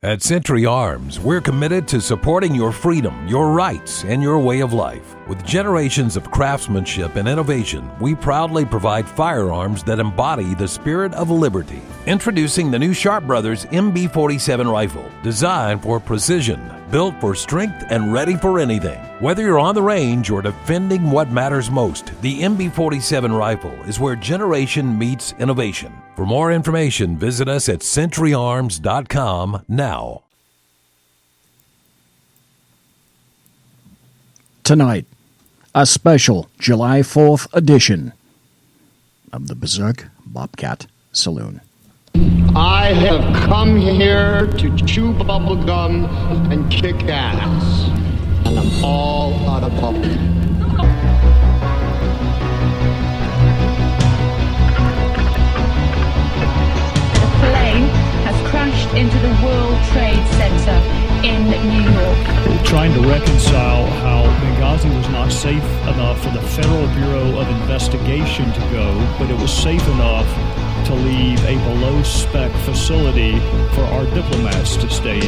At Century Arms, we're committed to supporting your freedom, your rights, and your way of life. With generations of craftsmanship and innovation, we proudly provide firearms that embody the spirit of liberty. Introducing the new Sharp Brothers MB-47 rifle, designed for precision, built for strength, and ready for anything. Whether you're on the range or defending what matters most, the MB-47 rifle is where generation meets innovation. For more information, visit us at centuryarms.com now. Tonight, a special July 4th edition of the Berserk Bobcat Saloon. I have come here to chew bubblegum and kick ass, and I'm all out of bubblegum. The plane has crashed into the World Trade Center in New York. Trying to reconcile how Benghazi was not safe enough for the Federal Bureau of Investigation to go, but it was safe enough to leave a below-spec facility for our diplomats to stay in.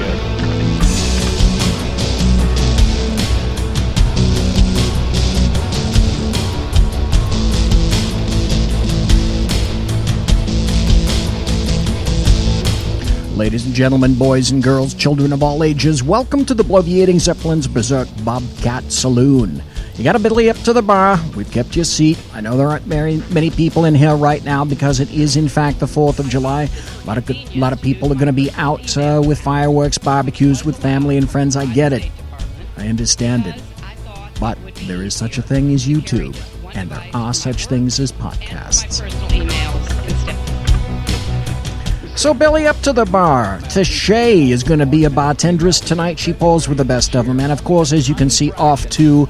Ladies and gentlemen, boys and girls, children of all ages, welcome to the Bloviating Zeppelin's Berserk Bobcat Saloon. You got to belly up to the bar. We've kept your seat. I know there aren't very many people in here right now because it is, in fact, the 4th of July. A lot of people are going to be out with fireworks, barbecues with family and friends. I get it. I understand it. But there is such a thing as YouTube, and there are such things as podcasts. So belly up to the bar. Tashay is going to be a bartendress tonight. She pulls with the best of them. And of course, as you can see off to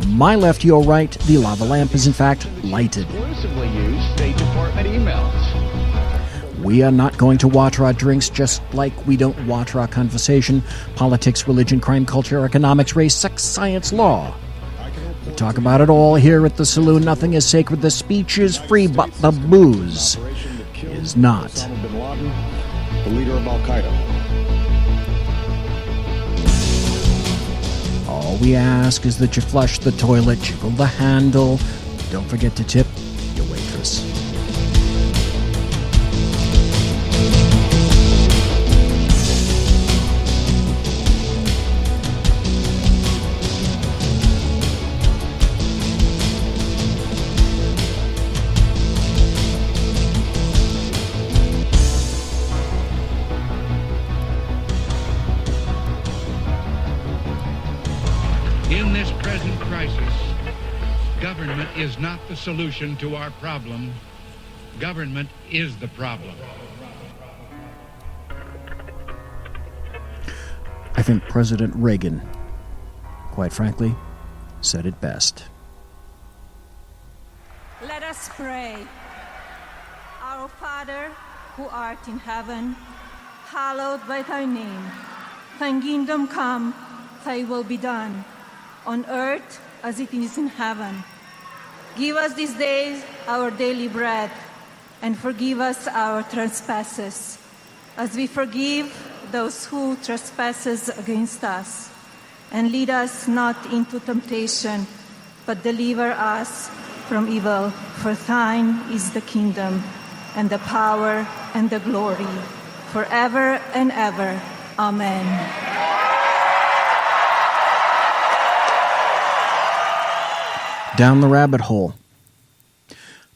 my left, your right, the lava lamp is in fact lighted. Exclusively use State Department emails. We are not going to water our drinks just like we don't water our conversation. Politics, religion, crime, culture, economics, race, sex, science, law. We talk about it all here at the saloon. Nothing is sacred. The speech is free, but the booze is not. Osama bin Laden, the leader of Al-Qaeda. All we ask is that you flush the toilet, jiggle the handle. Don't forget to tip your waitress. In this present crisis, government is not the solution to our problem. Government is the problem. I think President Reagan, quite frankly, said it best. Let us pray. Our Father, who art in heaven, hallowed by thy name. Thy kingdom come, thy will be done, on earth as it is in heaven. Give us this day our daily bread, and forgive us our trespasses, as we forgive those who trespass against us. And lead us not into temptation, but deliver us from evil. For thine is the kingdom, and the power, and the glory, forever and ever. Amen. Down the rabbit hole.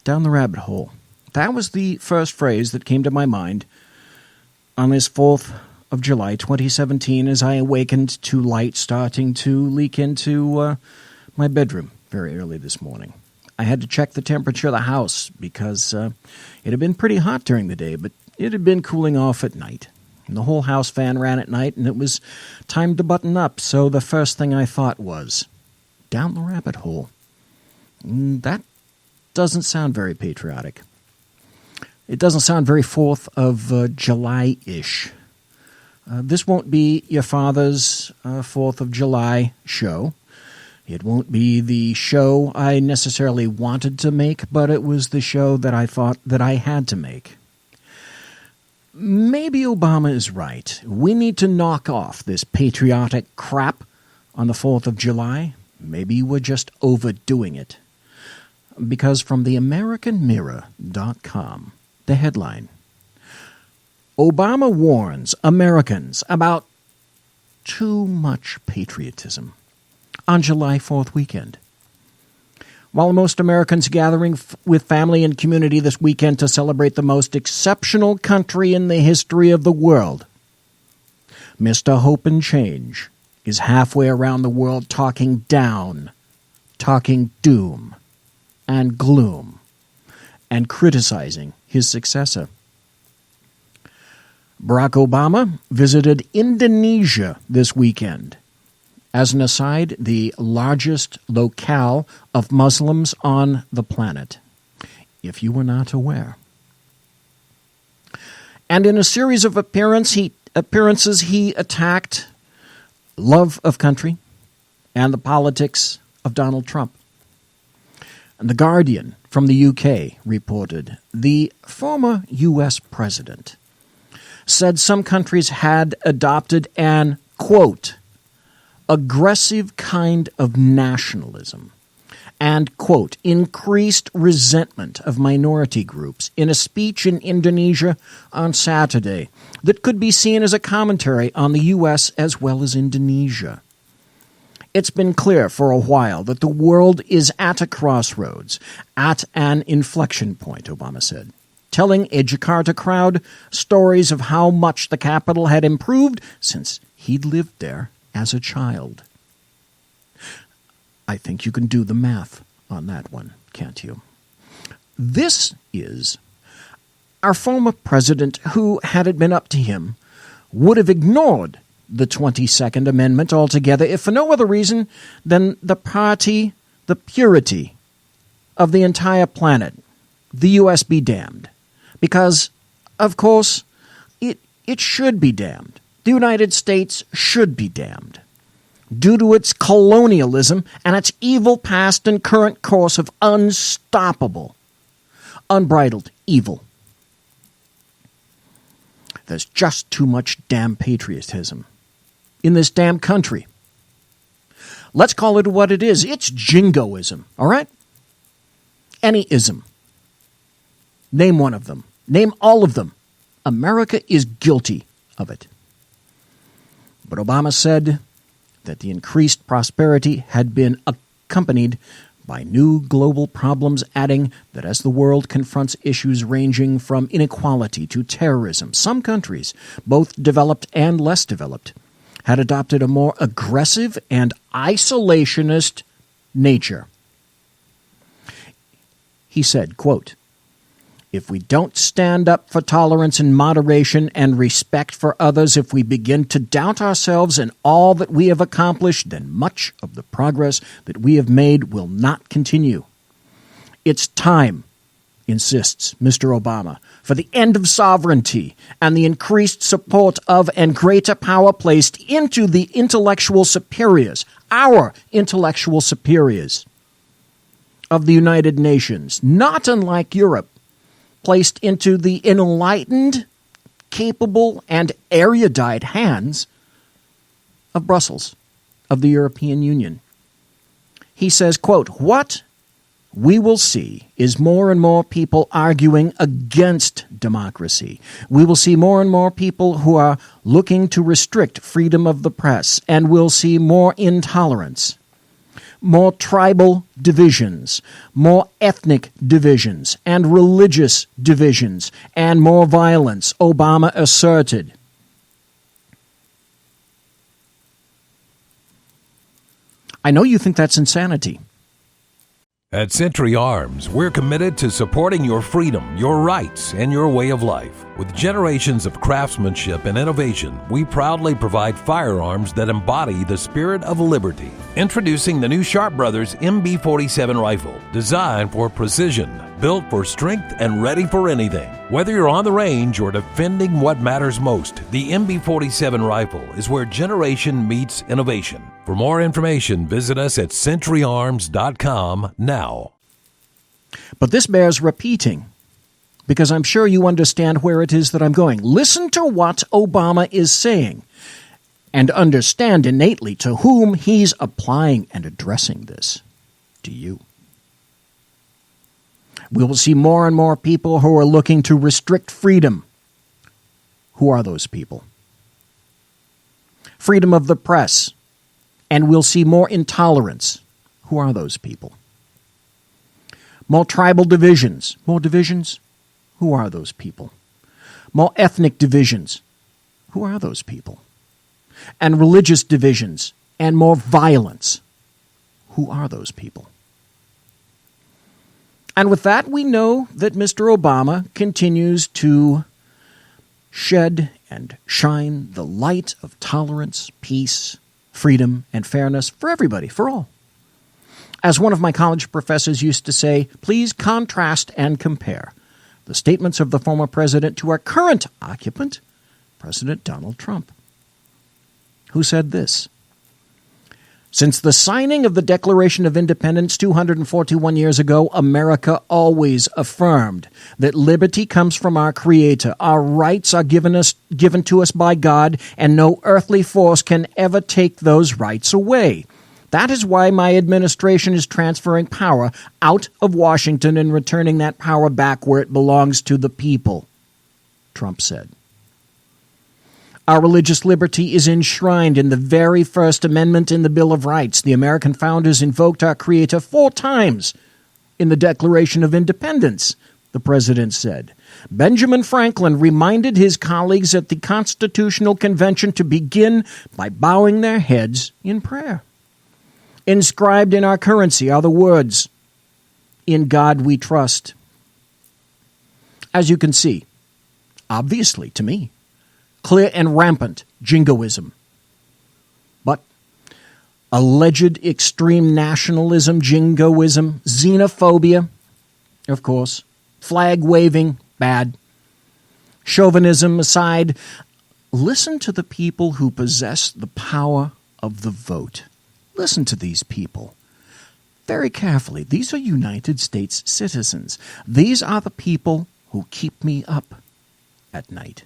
Down the rabbit hole. That was the first phrase that came to my mind on this 4th of July, 2017, as I awakened to light starting to leak into my bedroom very early this morning. I had to check the temperature of the house because it had been pretty hot during the day, but it had been cooling off at night. And the whole house fan ran at night, and it was time to button up. So the first thing I thought was, down the rabbit hole. That doesn't sound very patriotic. It doesn't sound very 4th of July-ish. This won't be your father's 4th of July show. It won't be the show I necessarily wanted to make, but it was the show that I thought that I had to make. maybe Obama is right. We need to knock off this patriotic crap on the 4th of July. Maybe we're just overdoing it. Because from the AmericanMirror.com, the headline, Obama warns Americans about too much patriotism on July 4th weekend. While most Americans gathering with family and community this weekend to celebrate the most exceptional country in the history of the world, Mr. Hope and Change is halfway around the world talking down, talking doom and gloom, and criticizing his successor. Barack Obama visited Indonesia this weekend. As an aside, the largest locale of Muslims on the planet, if you were not aware. And in a series of appearances, he attacked love of country and the politics of Donald Trump. And The Guardian from the UK reported the former U.S. president said some countries had adopted an, quote, aggressive kind of nationalism and, quote, increased resentment of minority groups in a speech in Indonesia on Saturday that could be seen as a commentary on the U.S. as well as Indonesia. It's been clear for a while that the world is at a crossroads, at an inflection point, Obama said, telling a Jakarta crowd stories of how much the capital had improved since he'd lived there as a child. I think you can do the math on that one, can't you? This is our former president who, had it been up to him, would have ignored the 22nd Amendment altogether, if for no other reason than the purity of the entire planet, the U.S. be damned. Because, of course, it should be damned. The United States should be damned due to its colonialism and its evil past and current course of unstoppable, unbridled evil. There's just too much damn patriotism in this damn country. Let's call it what it is. It's jingoism, all right? Any ism. Name one of them. Name all of them. America is guilty of it. But Obama said that the increased prosperity had been accompanied by new global problems, adding that as the world confronts issues ranging from inequality to terrorism, some countries, both developed and less developed, had adopted a more aggressive and isolationist nature. He said, quote, if we don't stand up for tolerance and moderation and respect for others, if we begin to doubt ourselves and all that we have accomplished, then much of the progress that we have made will not continue. It's time, insists Mr. Obama, for the end of sovereignty and the increased support of and greater power placed into the intellectual superiors, our intellectual superiors of the United Nations, not unlike Europe, placed into the enlightened, capable, and erudite hands of Brussels, of the European Union. He says, quote, what we will see is more and more people arguing against democracy. We will see more and more people who are looking to restrict freedom of the press, and we'll see more intolerance, more tribal divisions, more ethnic divisions, and religious divisions, and more violence, Obama asserted. I know you think that's insanity. At Century Arms, we're committed to supporting your freedom, your rights, and your way of life. With generations of craftsmanship and innovation, we proudly provide firearms that embody the spirit of liberty. Introducing the new Sharp Brothers MB-47 rifle, designed for precision, built for strength, and ready for anything. Whether you're on the range or defending what matters most, the MB-47 rifle is where generation meets innovation. For more information, visit us at centuryarms.com now. But this bears repeating. because I'm sure you understand where it is that I'm going. Listen to what Obama is saying and understand innately to whom he's applying and addressing this. To you. We will see more and more people who are looking to restrict freedom. Who are those people? Freedom of the press. And we'll see more intolerance. Who are those people? More tribal divisions. More divisions? Who are those people? More ethnic divisions. Who are those people? And religious divisions. And more violence. Who are those people? And with that, we know that Mr. Obama continues to shed and shine the light of tolerance, peace, freedom, and fairness for everybody, for all. As one of my college professors used to say, please contrast and compare the statements of the former president to our current occupant, President Donald Trump, who said this: since the signing of the Declaration of Independence 241 years ago, America always affirmed that liberty comes from our Creator. Our rights are given to us by God, and no earthly force can ever take those rights away. That is why my administration is transferring power out of Washington and returning that power back where it belongs, to the people, Trump said. Our religious liberty is enshrined in the very first amendment in the Bill of Rights. The American founders invoked our Creator 4 times in the Declaration of Independence, the president said. Benjamin Franklin reminded his colleagues at the Constitutional Convention to begin by bowing their heads in prayer. Inscribed in our currency are the words, "In God we trust." As you can see, obviously to me, clear and rampant jingoism. But alleged extreme nationalism, jingoism, xenophobia, of course, flag waving, bad. Chauvinism aside, listen to the people who possess the power of the vote. Listen to these people very carefully. These are United States citizens. These are the people who keep me up at night.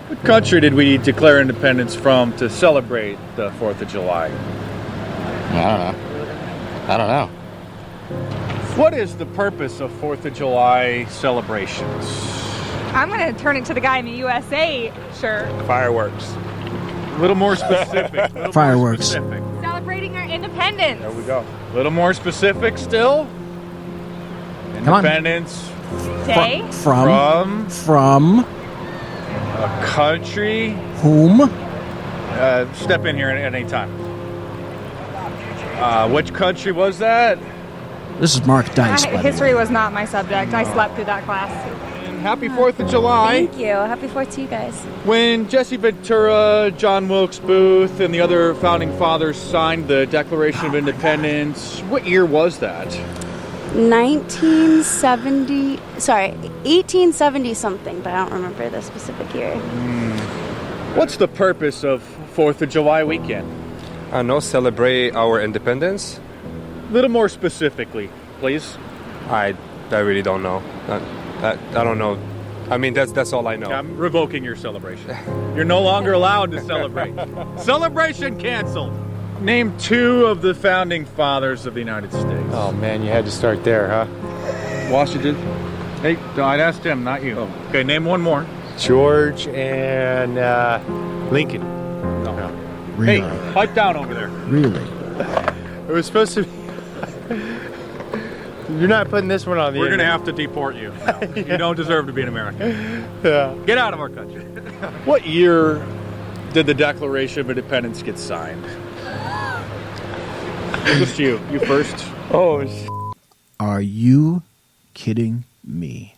What country did we declare independence from to celebrate the 4th of July? I don't know. What is the purpose of 4th of July celebrations? I'm going to turn it to the guy in the USA shirt. Fireworks. A little more specific. Fireworks. Celebrating our independence. There we go. A little more specific still. Come on. Independence Day. From a country. whom? Step in here at any time. Which country was that? This is Mark Dice. by the way. History was not my subject. I slept through that class. And happy 4th of July. Thank you. Happy 4th to you guys. When Jesse Ventura, John Wilkes Booth, and the other founding fathers signed the Declaration of Independence, what year was that? 1870 something, but I don't remember the specific year. What's the purpose of 4th of July weekend? I know, celebrate our independence. A little more specifically, please. I really don't know. I don't know. I mean, that's all I know. I'm revoking your celebration. You're no longer allowed to celebrate. Celebration canceled. Name 2 of the founding fathers of the United States. Oh man, you had to start there, huh? Washington. Hey, I'd asked him, not you. Okay, name 1 more. George and Lincoln. No. Really? Hey, pipe down over there. Really? It was supposed to be. You're not putting this one on the We're going to internet. have to deport you. You don't deserve to be an American. Yeah. Get out of our country. What year did the Declaration of Independence get signed? Just you. You first. Oh, Are you kidding me?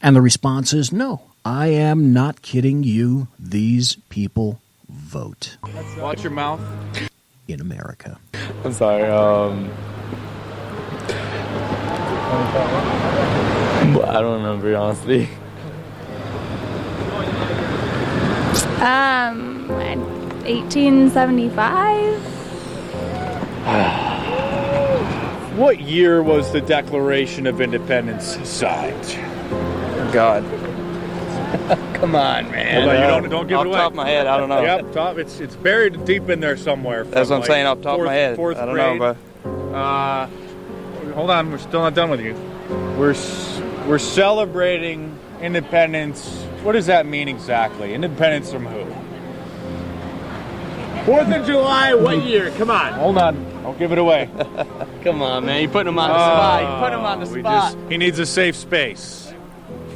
And the response is no. I am not kidding you. These people vote Watch your mouth. in America. I'm sorry. I don't remember, honestly. 1875? What year was the Declaration of Independence signed? God. Come on, man. Hold on, you don't give off it away. Off the top of my head, I don't know. Yep, top. It's buried deep in there somewhere. That's what I'm saying, off the top of my head. Fourth I don't grade. know, but hold on, we're still not done with you. We're celebrating independence. What does that mean exactly? Independence from who? 4th of July, what year? Come on. Hold on, don't give it away. Come on, man. You're putting him on the spot. You're putting him on the spot. He needs a safe space.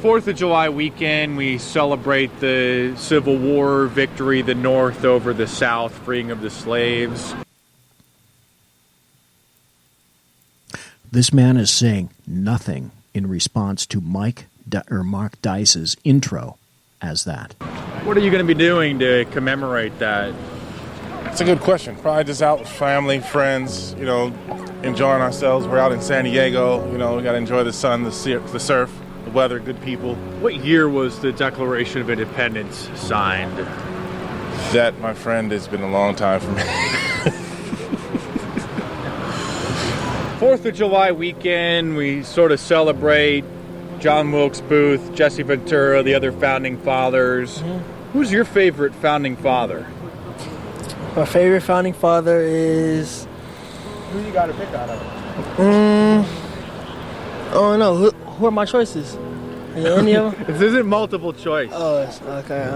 4th of July weekend, we celebrate the Civil War victory, the North over the South, freeing of the slaves. This man is saying nothing in response to Mark Dice's intro as that. What are you going to be doing to commemorate that? It's a good question. Probably just out with family, friends, enjoying ourselves. We're out in San Diego, we got to enjoy the sun, the surf, the weather, good people. What year was the Declaration of Independence signed? That, my friend, has been a long time for me. 4th of July weekend, we sort of celebrate John Wilkes Booth, Jesse Ventura, the other founding fathers. Mm-hmm. Who's your favorite founding father? My favorite founding father is... Who you got to pick out of it? Oh, no. Who are my choices? Any of them? This isn't multiple choice. Oh, okay.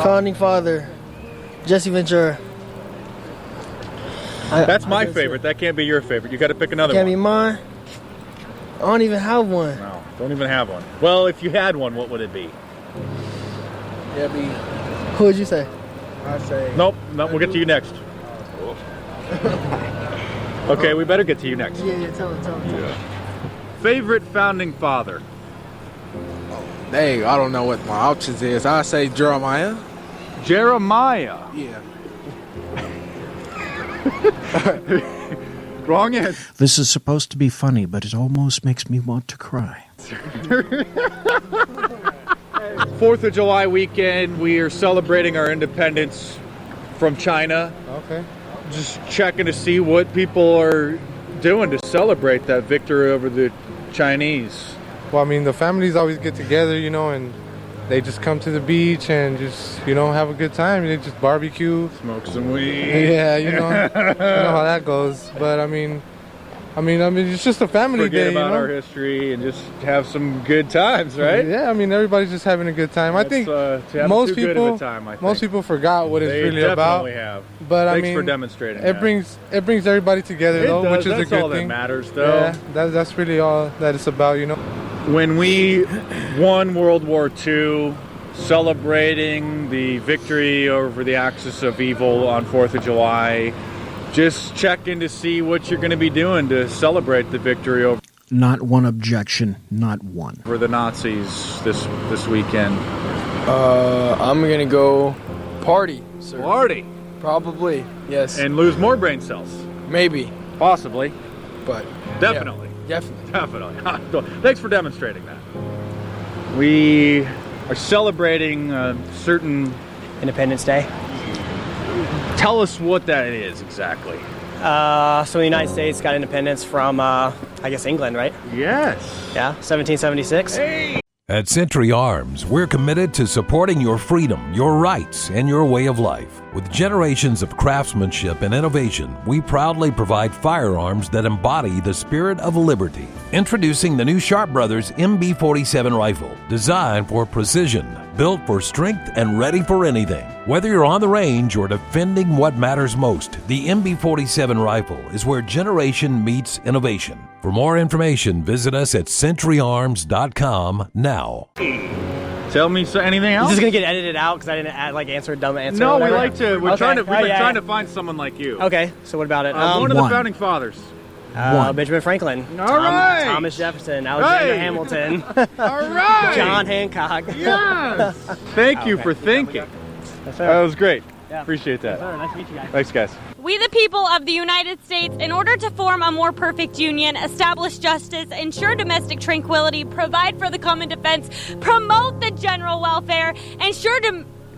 Founding father, Jesse Ventura. That's my favorite. That can't be your favorite. You got to pick another one. Can't be mine? I don't even have one. No, don't even have one. Well, if you had one, what would it be? Yeah, Who would you say? I'd say... Nope, we'll get to you next. Okay, we better get to you next. Yeah, tell him. Favorite founding father? Hey, I don't know what my options is. I'd say Jeremiah. Jeremiah? Yeah. Wrong answer. This is supposed to be funny, but it almost makes me want to cry. 4th of July weekend, we are celebrating our independence from China. Okay. Just checking to see what people are doing to celebrate that victory over the Chinese. Well, I mean, the families always get together, and they just come to the beach and just, have a good time. They just barbecue. Smoke some weed. Yeah, you know how that goes. But, I mean, it's just a family day, Forget about our history and just have some good times, right? Yeah, I mean, everybody's just having a good time. I think most people forgot what it's really about. They definitely have. But Thanks for demonstrating. It brings everybody together, which is a good thing. That's all that matters, though. Yeah, that's really all that it's about, When we won World War II, celebrating the victory over the axis of evil on 4th of July, just checking to see what you're going to be doing to celebrate the victory over. Not one objection, not one. For the Nazis this weekend. I'm gonna go party, sir. Party? Probably, yes. And lose more brain cells? Maybe. Possibly. But definitely. Yeah, definitely. Thanks for demonstrating that. We are celebrating a certain Independence Day. Tell us what that is exactly. So the United States got independence from, England, right? Yes. Yeah, 1776. Hey! At Century Arms, we're committed to supporting your freedom, your rights, and your way of life. With generations of craftsmanship and innovation, we proudly provide firearms that embody the spirit of liberty. Introducing the new Sharp Brothers MB-47 rifle, designed for precision, built for strength, and ready for anything. Whether you're on the range or defending what matters most, the MB-47 rifle is where generation meets innovation. For more information, visit us at centuryarms.com now. Tell me anything else? Is this gonna get edited out because I didn't answer a dumb answer? No, or we like to. We've been trying to to find someone like you. Okay, so what about it? One of the founding fathers. Benjamin Franklin. All right. Thomas Jefferson. Alexander Hamilton. All right. John Hancock. Yes. Thank you for thinking. That was great. Yeah. Appreciate that. Yes, sir. Nice to meet you guys. Thanks, guys. We, the people of the United States, in order to form a more perfect union, establish justice, ensure domestic tranquility, provide for the common defense, promote the general welfare, ensure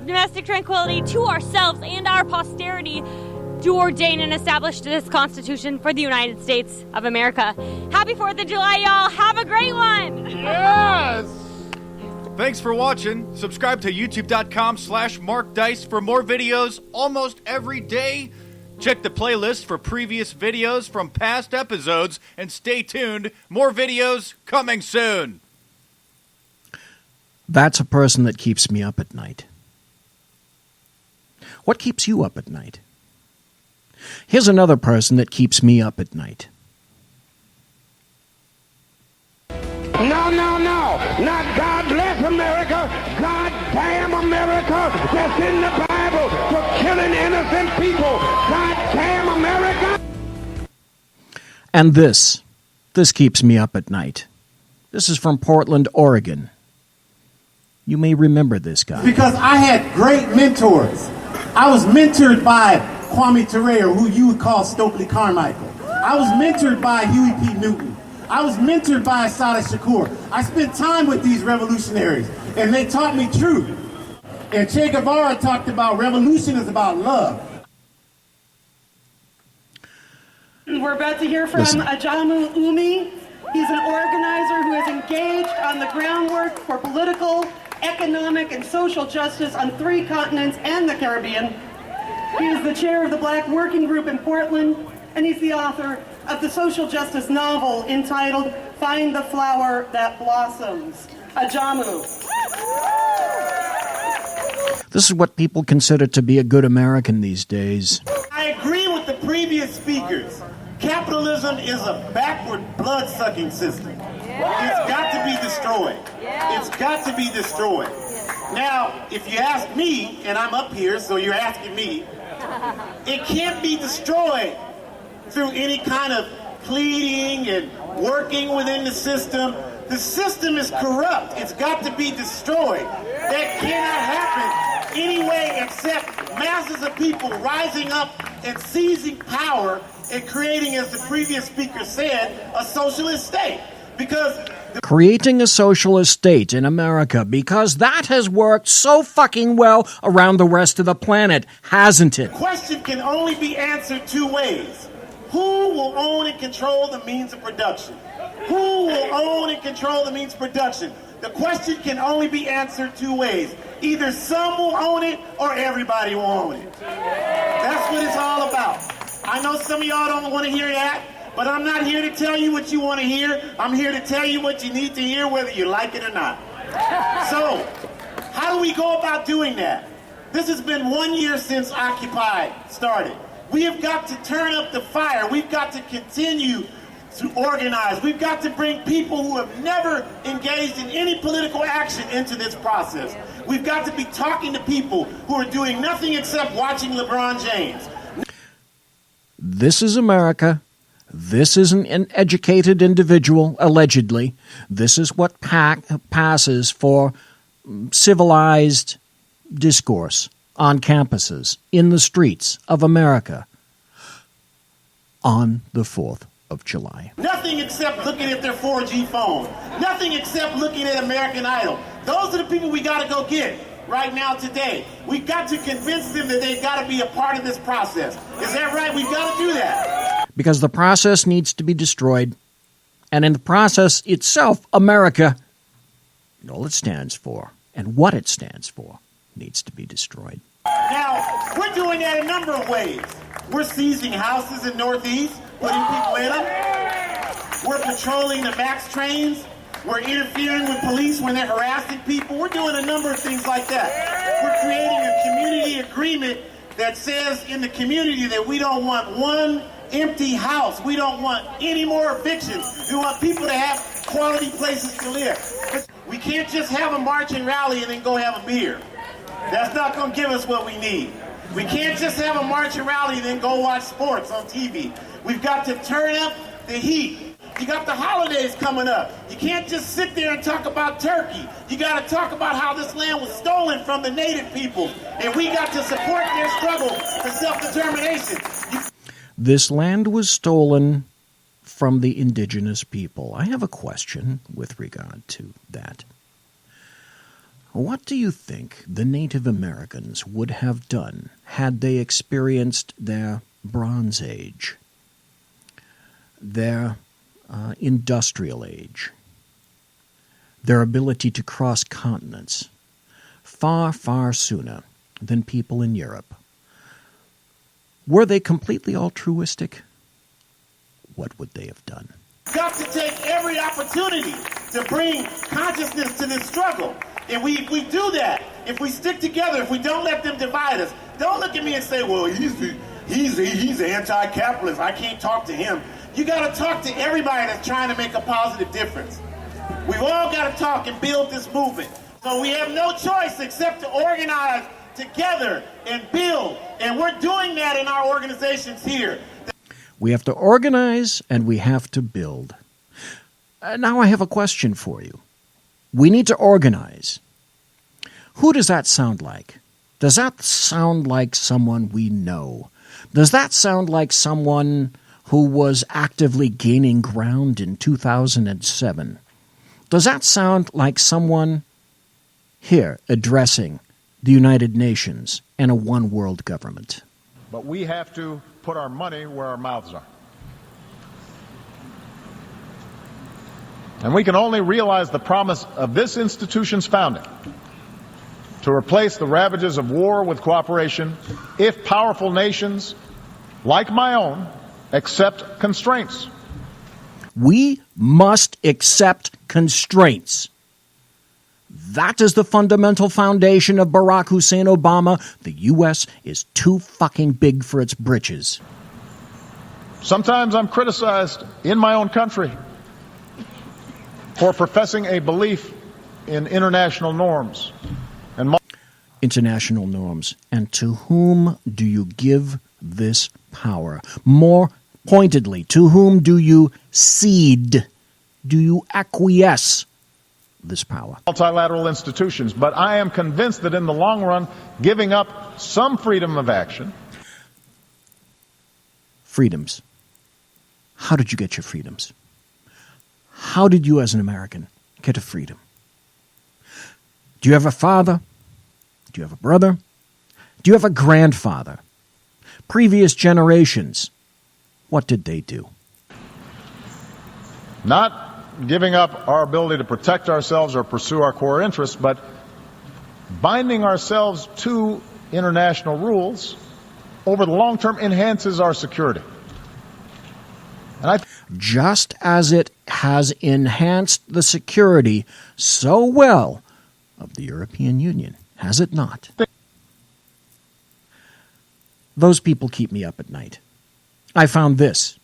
domestic tranquility to ourselves and our posterity, to ordain and establish this Constitution for the United States of America. Happy 4th of July, y'all. Have a great one. Yes! Thanks for watching. Subscribe to youtube.com/MarkDice for more videos almost every day. Check the playlist for previous videos from past episodes, and stay tuned. More videos coming soon. That's a person that keeps me up at night. What keeps you up at night? Here's another person that keeps me up at night. No, no, no. Not God bless America. God damn America. That's in the Bible for killing innocent people. God damn America. And this keeps me up at night. This is from Portland, Oregon. You may remember this guy. Because I had great mentors. I was mentored by Kwame Ture, who you would call Stokely Carmichael. I was mentored by Huey P. Newton. I was mentored by Assata Shakur. I spent time with these revolutionaries, and they taught me truth. And Che Guevara talked about revolution is about love. We're about to hear from Ajamu Umi. He's an organizer who is engaged on the groundwork for political, economic, and social justice on 3 continents and the Caribbean. He is the chair of the Black Working Group in Portland, and he's the author of the social justice novel entitled Find the Flower That Blossoms. Ajamu. This is what people consider to be a good American these days. I agree with the previous speakers. Capitalism is a backward blood-sucking system. It's got to be destroyed. It's got to be destroyed. Now, if you ask me, and I'm up here, so you're asking me, it can't be destroyed through any kind of pleading and working within the system. The system is corrupt. It's got to be destroyed. That cannot happen anyway except masses of people rising up and seizing power and creating, as the previous speaker said, a socialist state. Creating a socialist state in America, because that has worked so fucking well around the rest of the planet, hasn't it? The question can only be answered 2 ways. Who will own and control the means of production? Who will own and control the means of production? The question can only be answered 2 ways. Either some will own it or everybody will own it. That's what it's all about. I know some of y'all don't want to hear that, but I'm not here to tell you what you want to hear. I'm here to tell you what you need to hear, whether you like it or not. So, how do we go about doing that? This has been 1 year since Occupy started. We have got to turn up the fire. We've got to continue to organize. We've got to bring people who have never engaged in any political action into this process. We've got to be talking to people who are doing nothing except watching LeBron James. This is America. This isn't an educated individual, allegedly. This is what passes for civilized discourse on campuses, in the streets of America on the 4th of July. Nothing except looking at their 4G phone. Nothing except looking at American Idol. Those are the people we got to go get right now today. We've got to convince them that they've got to be a part of this process. Is that right? We've got to do that. Because the process needs to be destroyed. And in the process itself, America, and all it stands for, and what it stands for, needs to be destroyed. Now, we're doing that a number of ways. We're seizing houses in Northeast, putting people in them. We're patrolling the MAX trains. We're interfering with police when they're harassing people. We're doing a number of things like that. We're creating a community agreement that says in the community that we don't want one empty house. We don't want any more evictions. We want people to have quality places to live. But we can't just have a march and rally and then go have a beer. That's not going to give us what we need. We can't just have a march and rally and then go watch sports on TV. We've got to turn up the heat. You got the holidays coming up. You can't just sit there and talk about Turkey. You got to talk about how this land was stolen from the native people. And we got to support their struggle for self-determination. This land was stolen from the indigenous people. I have a question with regard to that. What do you think the Native Americans would have done had they experienced their Bronze Age, their industrial age, their ability to cross continents far, far sooner than people in Europe. Were they completely altruistic? What would they have done? We've got to take every opportunity to bring consciousness to this struggle. And we do that, if we stick together, if we don't let them divide us. Don't look at me and say, well, he's anti-capitalist, I can't talk to him. You got to talk to everybody that's trying to make a positive difference. We've all got to talk and build this movement. So we have no choice except to organize together and build. And we're doing that in our organizations here. We have to organize and we have to build. Now I have a question for you. We need to organize. Who does that sound like? Does that sound like someone we know? Does that sound like someone who was actively gaining ground in 2007? Does that sound like someone here addressing the United Nations and a one-world government? But we have to put our money where our mouths are. And we can only realize the promise of this institution's founding to replace the ravages of war with cooperation if powerful nations, like my own, accept constraints. We must accept constraints. That is the fundamental foundation of Barack Hussein Obama. The U.S. is too fucking big for its britches. Sometimes I'm criticized in my own country for professing a belief in international norms. International norms. And to whom do you give this power? More pointedly, to whom do you cede? Do you acquiesce this power? Multilateral institutions, but I am convinced that in the long run, giving up some freedom of action. Freedoms. How did you get your freedoms? How did you as an American get a freedom? Do you have a father? Do you have a brother? Do you have a grandfather? Previous generations, what did they do? Not giving up our ability to protect ourselves or pursue our core interests, but binding ourselves to international rules over the long term enhances our security. And just as it has enhanced the security so well of the European Union, has it not? Those people keep me up at night. I found this,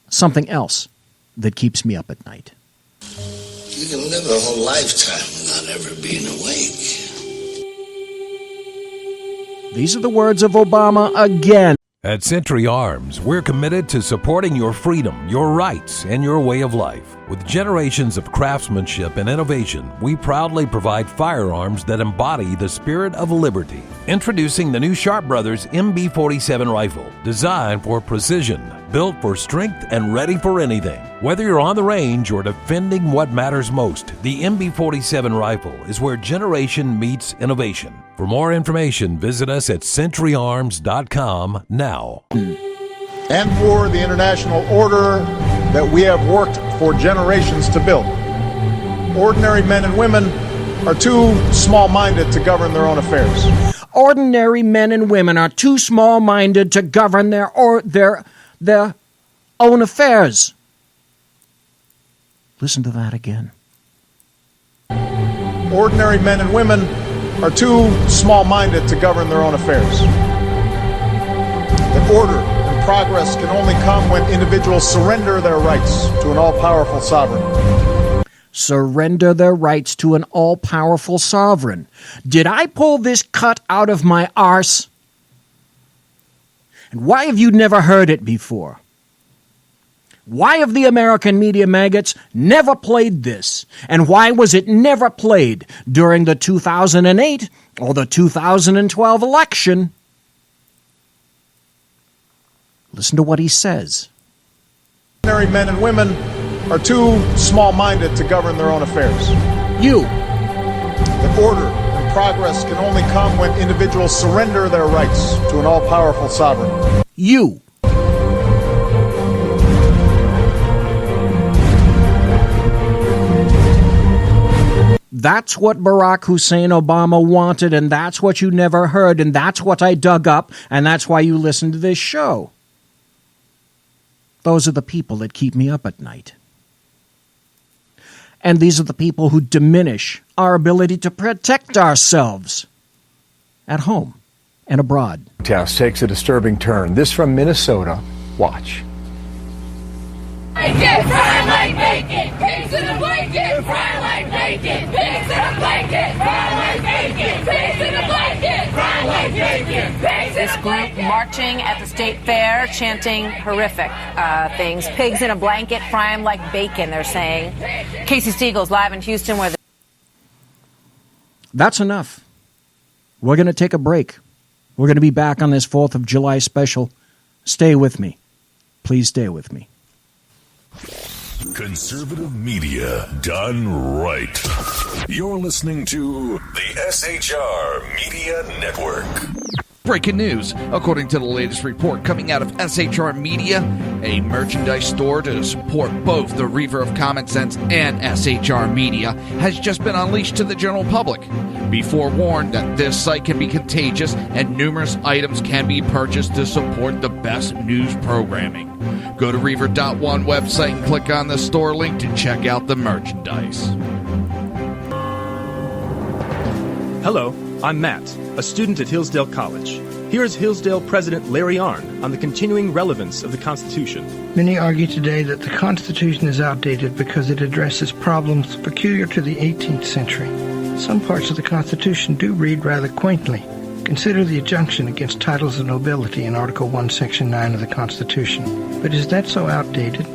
something else that keeps me up at night. You can live a whole lifetime without ever being awake. These are the words of Obama again. At Century Arms, we're committed to supporting your freedom, your rights, and your way of life. With generations of craftsmanship and innovation, we proudly provide firearms that embody the spirit of liberty. Introducing the new Sharp Brothers MB-47 rifle, designed for precision, built for strength, and ready for anything. Whether you're on the range or defending what matters most, the MB-47 rifle is where generation meets innovation. For more information, visit us at centuryarms.com now. And for the international order that we have worked for generations to build. Ordinary men and women are too small-minded to govern their own affairs. Ordinary men and women are too small-minded to govern their own affairs. Listen to that again. Ordinary men and women are too small-minded to govern their own affairs. The order and progress can only come when individuals surrender their rights to an all-powerful sovereign. Surrender their rights to an all-powerful sovereign. Did I pull this cut out of my arse? And why have you never heard it before? Why have the American media maggots never played this? And why was it never played during the 2008 or the 2012 election? Listen to what he says. Ordinary men and women are too small-minded to govern their own affairs. You. The order and progress can only come when individuals surrender their rights to an all-powerful sovereign. You. That's what Barack Hussein Obama wanted, and that's what you never heard, and that's what I dug up, and that's why you listen to this show. Those are the people that keep me up at night. And these are the people who diminish our ability to protect ourselves at home and abroad. House takes a disturbing turn. This from Minnesota. Watch. Bacon, fry like bacon, pigs in a blanket, fry like bacon, pigs in a blanket, fry like bacon, pigs in a blanket, fry like bacon, pigs in a blanket. This group marching at the state fair, chanting horrific things. Pigs in a blanket, fry them like bacon, they're saying. Casey Stiegel's live in Houston where That's enough. We're going to take a break. We're going to be back on this 4th of July special. Stay with me. Please stay with me. Conservative media done right. You're listening to the SHR Media Network. Breaking news. According to the latest report coming out of SHR Media, a merchandise store to support both the Reaver of Common Sense and SHR Media has just been unleashed to the general public. Be forewarned that this site can be contagious and numerous items can be purchased to support the best news programming. Go to Reaver.one website and click on the store link to check out the merchandise. Hello, I'm Matt, a student at Hillsdale College. Here is Hillsdale President Larry Arnn on the continuing relevance of the Constitution. Many argue today that the Constitution is outdated because it addresses problems peculiar to the 18th century. Some parts of the Constitution do read rather quaintly. Consider the injunction against titles of nobility in Article 1, Section 9 of the Constitution. But is that so outdated?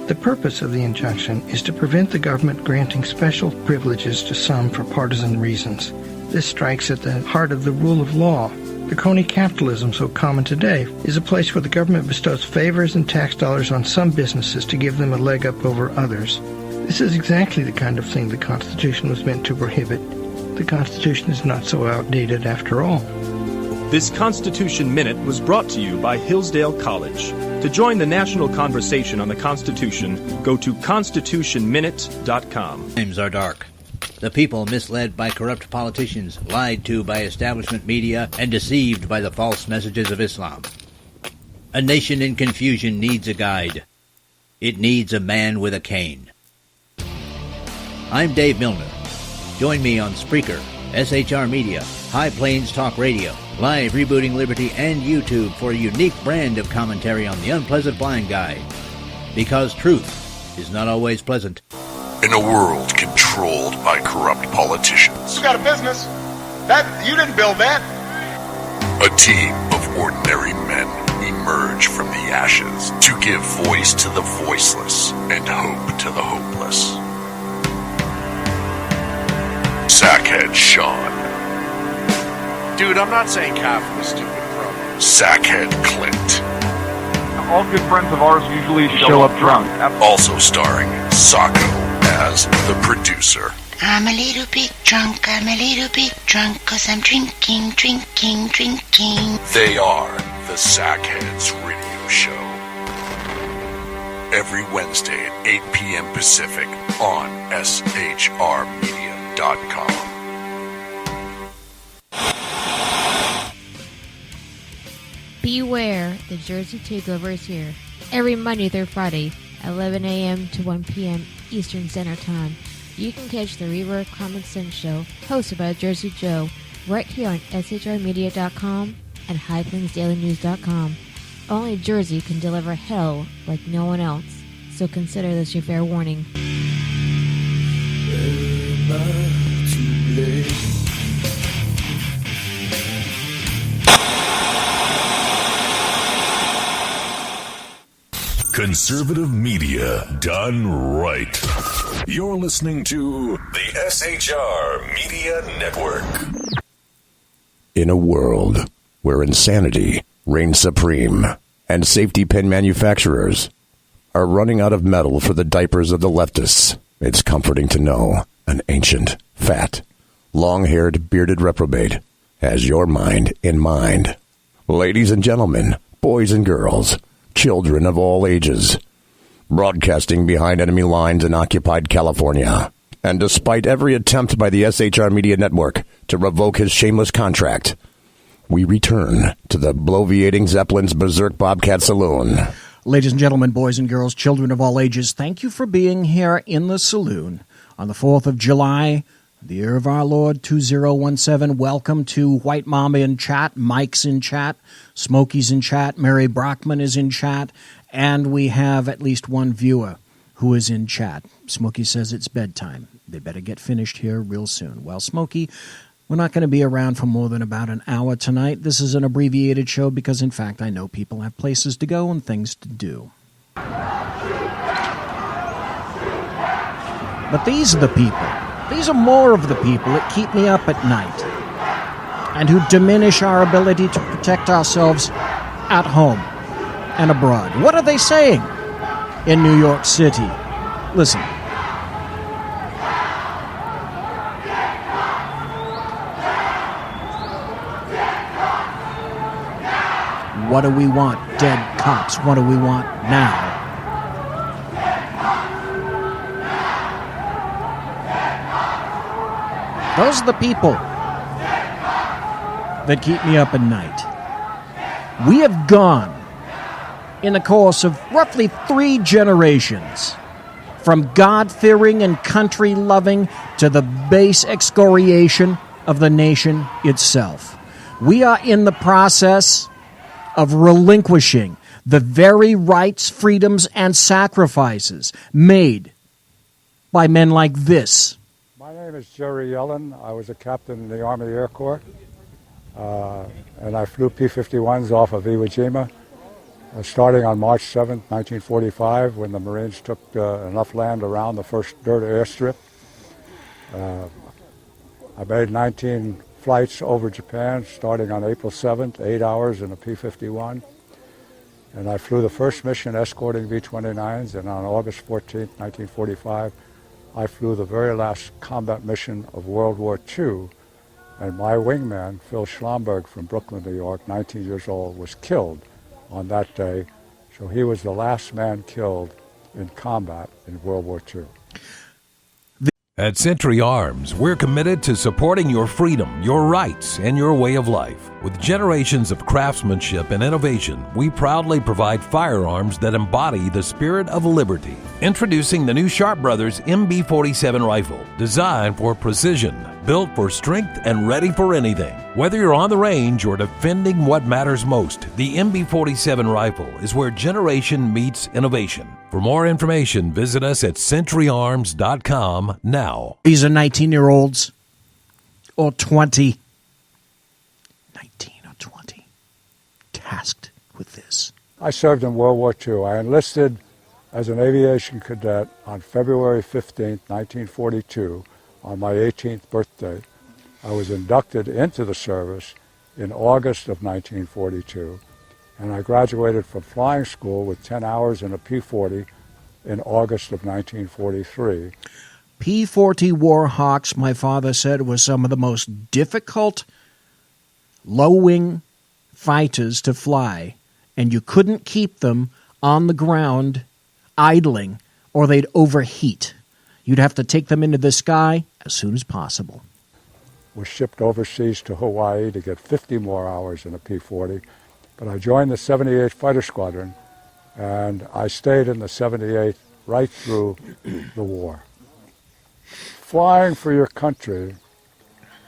The purpose of the injunction is to prevent the government granting special privileges to some for partisan reasons. This strikes at the heart of the rule of law. The crony capitalism so common today is a place where the government bestows favors and tax dollars on some businesses to give them a leg up over others. This is exactly the kind of thing the Constitution was meant to prohibit. The Constitution is not so outdated after all. This Constitution Minute was brought to you by Hillsdale College. To join the national conversation on the Constitution, go to constitutionminute.com. Times are dark. The people misled by corrupt politicians, lied to by establishment media, and deceived by the false messages of Islam. A nation in confusion needs a guide. It needs a man with a cane. I'm Dave Milner. Join me on Spreaker, SHR Media, High Plains Talk Radio, Live Rebooting Liberty, and YouTube for a unique brand of commentary on the unpleasant blind guide. Because truth is not always pleasant. In a world controlled by corrupt politicians, You got a business. You didn't build that. a team of ordinary men emerge from the ashes to give voice to the voiceless and hope to the hopeless. Sackhead Sean. Dude, I'm not saying half of the stupid promo. Sackhead Clint. All good friends of ours usually show up drunk. Also starring Sacco as the producer. I'm a little bit drunk, 'cause I'm drinking. They are the Sackheads Radio Show. Every Wednesday at 8 p.m. Pacific on SHRmedia.com. Beware, the Jersey Takeover is here. Every Monday through Friday, 11 a.m. to 1 p.m. Eastern Standard Time. You can catch the Reaver of Common Sense show, hosted by Jersey Joe, right here on SHRmedia.com and HighPlainsDailyNews.com. Only Jersey can deliver hell like no one else, so consider this your fair warning. Conservative media done right. You're listening to the SHR Media Network. In a world where insanity reigns supreme and safety pin manufacturers are running out of metal for the diapers of the leftists, it's comforting to know an ancient, fat, long-haired, bearded reprobate has your mind in mind. Ladies and gentlemen, boys and girls, children of all ages, broadcasting behind enemy lines in occupied California. And despite every attempt by the SHR Media Network to revoke his shameless contract, we return to the bloviating Zeppelin's Berserk Bobcat Saloon. Ladies and gentlemen, boys and girls, children of all ages, thank you for being here in the saloon on the 4th of July, the year of our Lord 2017. Welcome to White Mama in chat, Mike's in chat, Smokey's in chat, Mary Brockman is in chat, and we have at least one viewer who is in chat. Smokey says it's bedtime. They better get finished here real soon. Well, Smokey, we're not going to be around for more than about an hour tonight. This is an abbreviated show because, in fact, I know people have places to go and things to do. But these are the people. These are more of the people that keep me up at night and who diminish our ability to protect ourselves at home and abroad. What are they saying in New York City? Listen. What do we want? Dead cops. What do we want now? Those are the people that keep me up at night. We have gone, in the course of roughly 3 generations, from God-fearing and country-loving to the base excoriation of the nation itself. We are in the process of relinquishing the very rights, freedoms, and sacrifices made by men like this. My name is Jerry Yellen. I was a captain in the Army Air Corps, and I flew P-51s off of Iwo Jima, starting on March 7th, 1945, when the Marines took enough land around the first dirt airstrip. I made 19 flights over Japan, starting on April 7th, 8 hours in a P-51. And I flew the first mission escorting V-29s, and on August 14th, 1945, I flew the very last combat mission of World War II, and my wingman, Phil Schlomberg from Brooklyn, New York, 19 years old, was killed on that day. So he was the last man killed in combat in World War II. At Century Arms, we're committed to supporting your freedom, your rights, and your way of life. With generations of craftsmanship and innovation, we proudly provide firearms that embody the spirit of liberty. Introducing the new Sharp Brothers MB-47 rifle, designed for precision, built for strength, and ready for anything. Whether you're on the range or defending what matters most, the MB-47 rifle is where generation meets innovation. For more information, visit us at centuryarms.com now. These are 19-year-olds or 20. 19 or 20. Tasked with this. I served in World War II. I enlisted as an aviation cadet on February 15th, 1942, on my 18th birthday. I was inducted into the service in August of 1942, and I graduated from flying school with 10 hours in a P-40 in August of 1943. P-40 Warhawks, my father said, was some of the most difficult low-wing fighters to fly, and you couldn't keep them on the ground idling or they'd overheat. You'd have to take them into the sky as soon as possible. Was shipped overseas to Hawaii to get 50 more hours in a P-40, but I joined the 78th Fighter Squadron, and I stayed in the 78th right through the war. Flying for your country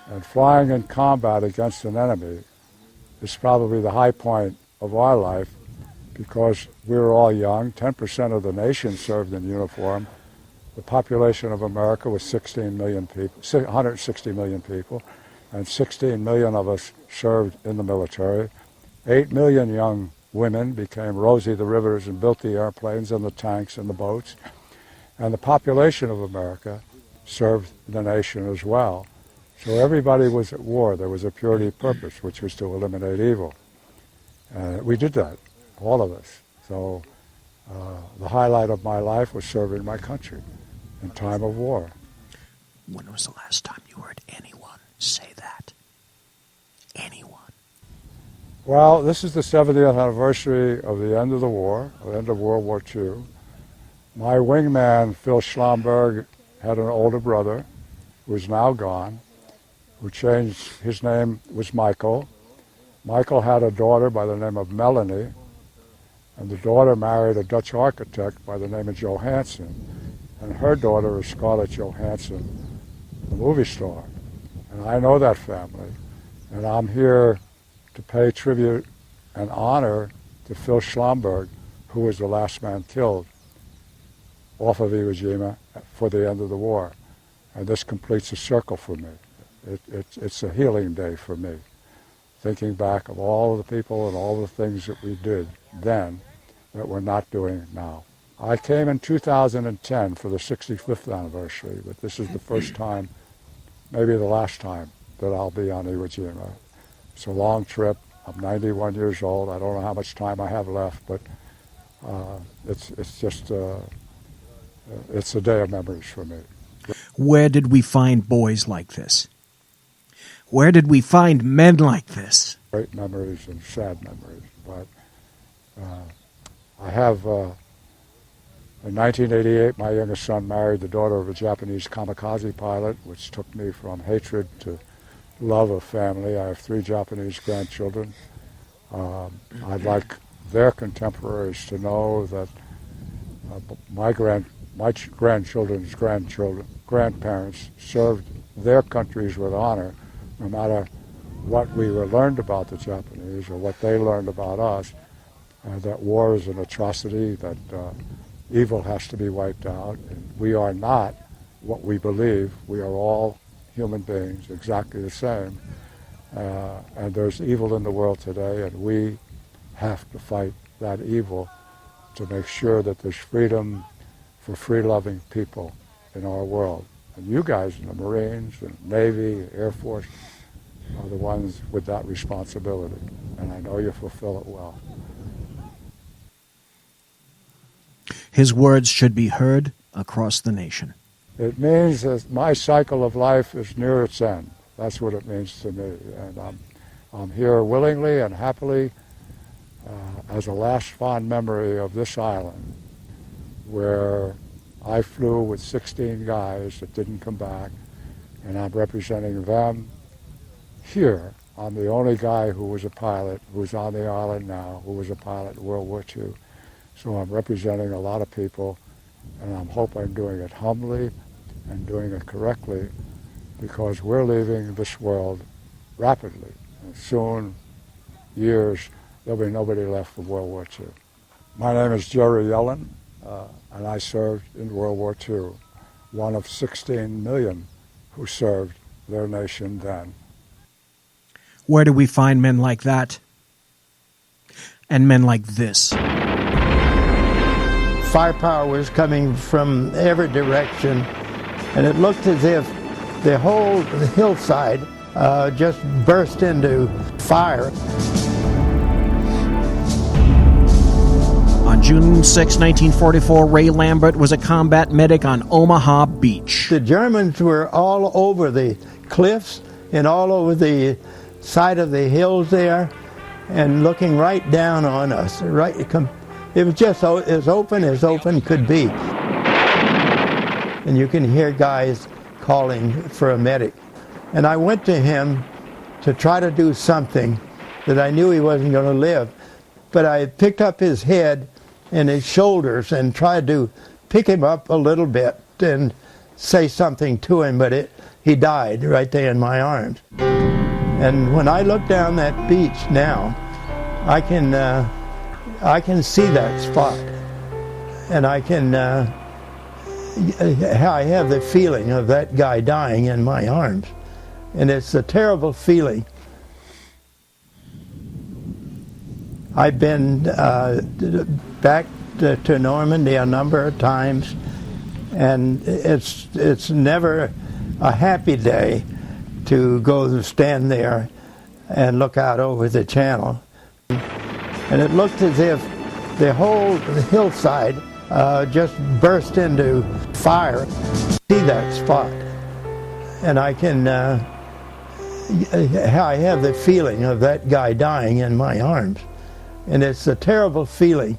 and flying in combat against an enemy is probably the high point of our life, because we were all young. 10% of the nation served in uniform. The population of America was 16 million people, 160 million people, and 16 million of us served in the military. 8 million young women became Rosie the Riveters and built the airplanes and the tanks and the boats. And the population of America served the nation as well. So everybody was at war. There was a purity of purpose, which was to eliminate evil. We did that, all of us. So the highlight of my life was serving my country in time of war. When was the last time you heard anyone say that? Anyone? Well, this is the 70th anniversary of the end of the war, the end of World War II. My wingman, Phil Schlomberg, had an older brother who is now gone, who changed, his name was Michael. Michael had a daughter by the name of Melanie, and the daughter married a Dutch architect by the name of Johansson, and her daughter is Scarlett Johansson, the movie star. And I know that family, and I'm here to pay tribute and honor to Phil Schlomberg, who was the last man killed off of Iwo Jima for the end of the war. And this completes a circle for me. It's a healing day for me, thinking back of all of the people and all the things that we did then that we're not doing now. I came in 2010 for the 65th anniversary, but this is the first time, maybe the last time, that I'll be on Iwo Jima. It's a long trip. I'm 91 years old. I don't know how much time I have left, but it's just it's a day of memories for me. Where did we find boys like this? Where did we find men like this? Great memories and sad memories, but I have, in 1988, my youngest son married the daughter of a Japanese kamikaze pilot, which took me from hatred to love of family. I have 3 Japanese grandchildren. I'd like their contemporaries to know that my grandchildren's grandparents served their countries with honor, no matter what we learned about the Japanese or what they learned about us, that war is an atrocity, that evil has to be wiped out. And we are not what we believe. We are all human beings, exactly the same. And there's evil in the world today, and we have to fight that evil to make sure that there's freedom for free-loving people in our world. And you guys in the Marines, and Navy, Air Force, are the ones with that responsibility. And I know you fulfill it well. His words should be heard across the nation. It means that my cycle of life is near its end. That's what it means to me. And I'm here willingly and happily as a last fond memory of this island, where I flew with 16 guys that didn't come back, and I'm representing them here. I'm the only guy who was a pilot, who's on the island now, who was a pilot in World War II. So I'm representing a lot of people, and I hope I'm doing it humbly and doing it correctly, because we're leaving this world rapidly. And soon, years, there'll be nobody left for World War II. My name is Jerry Yellen, and I served in World War II, one of 16 million who served their nation then. Where do we find men like that? And men like this? Firepower was coming from every direction, and it looked as if the whole hillside just burst into fire. On June 6, 1944, Ray Lambert was a combat medic on Omaha Beach. The Germans were all over the cliffs and all over the side of the hills there, and looking right down on us. It was just as open could be. And you can hear guys calling for a medic. And I went to him to try to do something that I knew he wasn't going to live. But I picked up his head and his shoulders and tried to pick him up a little bit and say something to him, but he died right there in my arms. And when I look down that beach now, I can see that spot, and I have the feeling of that guy dying in my arms, and it's a terrible feeling. I've been back to Normandy a number of times, and it's never a happy day to go stand there and look out over the channel. And it looked as if the whole hillside just burst into fire. See that spot, and I can I have the feeling of that guy dying in my arms. And it's a terrible feeling.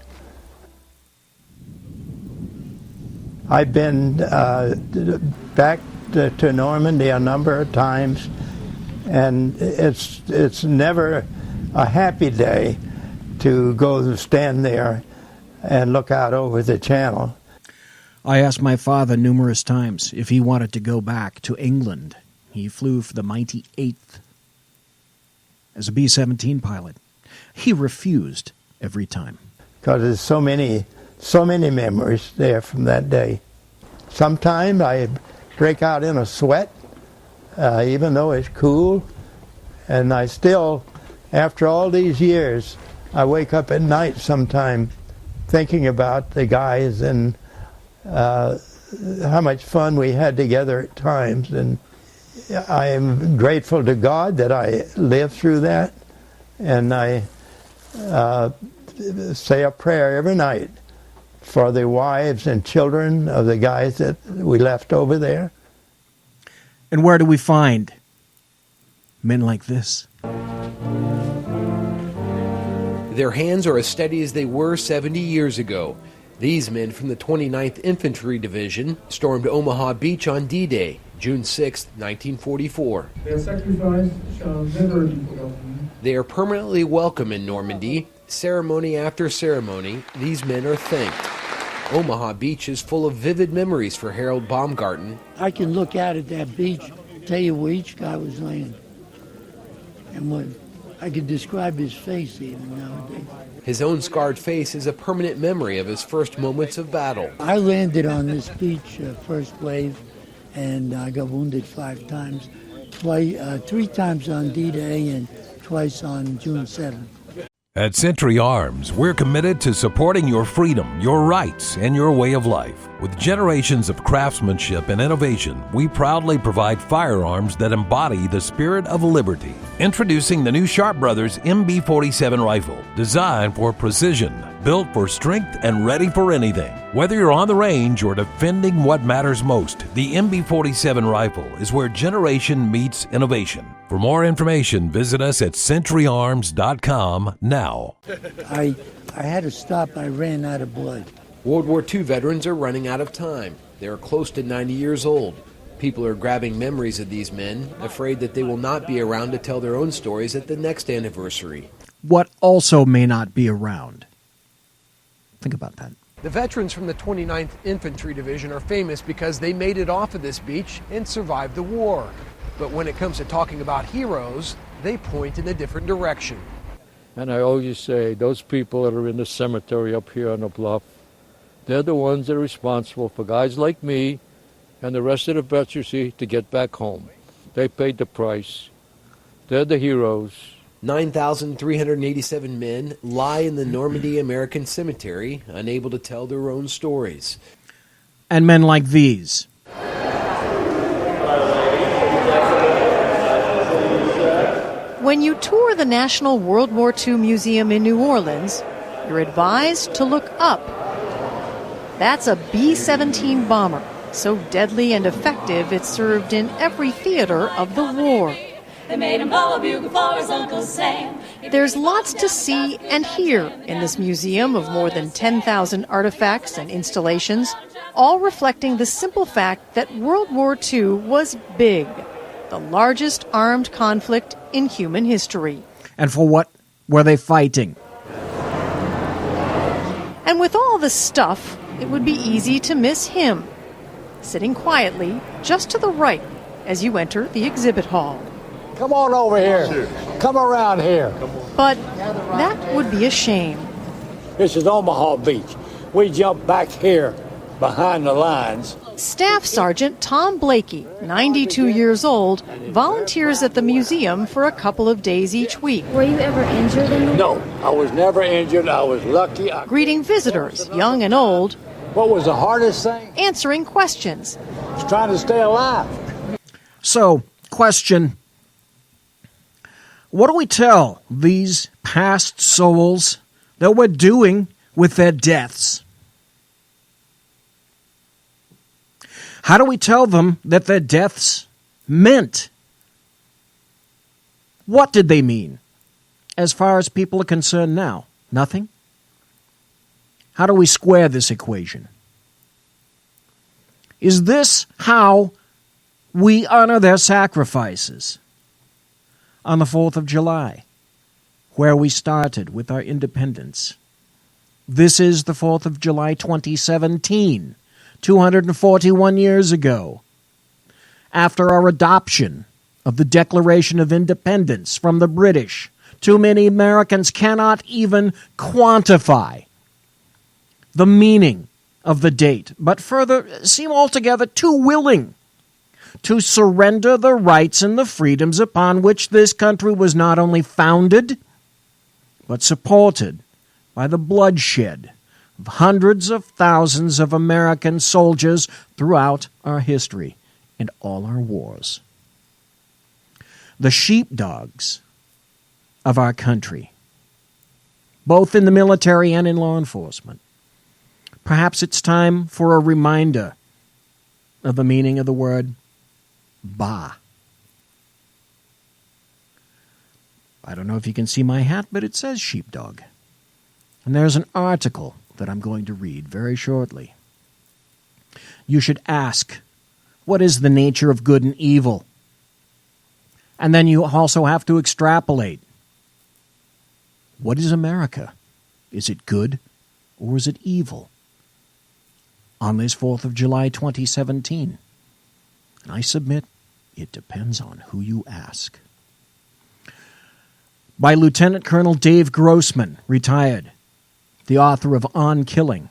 I've been back to Normandy a number of times, and it's never a happy day to go stand there and look out over the channel. I asked my father numerous times if he wanted to go back to England. He flew for the mighty 8th as a B-17 pilot. He refused every time. Because there's so many memories there from that day. Sometimes I break out in a sweat, even though it's cool, and I still, after all these years, I wake up at night sometime thinking about the guys and how much fun we had together at times. And I am grateful to God that I lived through that, and I say a prayer every night for the wives and children of the guys that we left over there. And where do we find men like this? Their hands are as steady as they were 70 years ago. These men from the 29th Infantry Division stormed Omaha Beach on D-Day, June 6, 1944. Their sacrifice shall never be forgotten. They are permanently welcome in Normandy. Ceremony after ceremony, these men are thanked. Omaha Beach is full of vivid memories for Harold Baumgarten. I can look out at that beach, tell you where each guy was laying. And what I could describe his face even nowadays. His own scarred face is a permanent memory of his first moments of battle. I landed on this beach, first wave, and I got wounded 5 times. 3 times on D-Day and twice on June 7th. At Century Arms, we're committed to supporting your freedom, your rights, and your way of life. With generations of craftsmanship and innovation, we proudly provide firearms that embody the spirit of liberty. Introducing the new Sharp Brothers MB-47 rifle, designed for precision, built for strength, and ready for anything. Whether you're on the range or defending what matters most, the MB-47 rifle is where generation meets innovation. For more information, visit us at centuryarms.com now. I had to stop. I ran out of blood. World War II veterans are running out of time. They are close to 90 years old. People are grabbing memories of these men, afraid that they will not be around to tell their own stories at the next anniversary. What also may not be around? Think about that. The veterans from the 29th Infantry Division are famous because they made it off of this beach and survived the war. But when it comes to talking about heroes, they point in a different direction. And I always say, those people that are in the cemetery up here on the bluff, they're the ones that are responsible for guys like me and the rest of the vets you see to get back home. They paid the price. They're the heroes. 9,387 men lie in the Normandy American Cemetery, unable to tell their own stories. And men like these. When you tour the National World War II Museum in New Orleans, you're advised to look up. That's a B-17 bomber, so deadly and effective it served in every theater of the war. They made him blow a bugle for his Uncle Sam. There's lots to see and hear in this museum of more than 10,000 artifacts and installations, all reflecting the simple fact that World War II was big, the largest armed conflict in human history. And for what were they fighting? And with all the stuff, it would be easy to miss him, sitting quietly just to the right as you enter the exhibit hall. Come on over here. Come around here. But that would be a shame. This is Omaha Beach. We jump back here behind the lines. Staff Sergeant Tom Blakey, 92 years old, volunteers at the museum for a couple of days each week. Were you ever injured in the No, I was never injured. I was lucky. Greeting visitors, young and old. What was the hardest thing? Answering questions. It's trying to stay alive. So, question. What do we tell these past souls that we're doing with their deaths? How do we tell them that their deaths meant What did they mean? As far as people are concerned now, nothing? How do we square this equation? Is this how we honor their sacrifices on the 4th of July, where we started with our independence? This is the 4th of July 2017, 241 years ago, after our adoption of the Declaration of Independence from the British. Too many Americans cannot even quantify the meaning of the date, but further seem altogether too willing to surrender the rights and the freedoms upon which this country was not only founded, but supported by the bloodshed of hundreds of thousands of American soldiers throughout our history and all our wars. The sheepdogs of our country, both in the military and in law enforcement. Perhaps it's time for a reminder of the meaning of the word Ba. I don't know if you can see my hat, but it says sheepdog. And there's an article that I'm going to read very shortly. You should ask, what is the nature of good and evil? And then you also have to extrapolate. What is America? Is it good or is it evil? On this 4th of July 2017. And I submit, it depends on who you ask. By Lieutenant Colonel Dave Grossman, retired, the author of On Killing,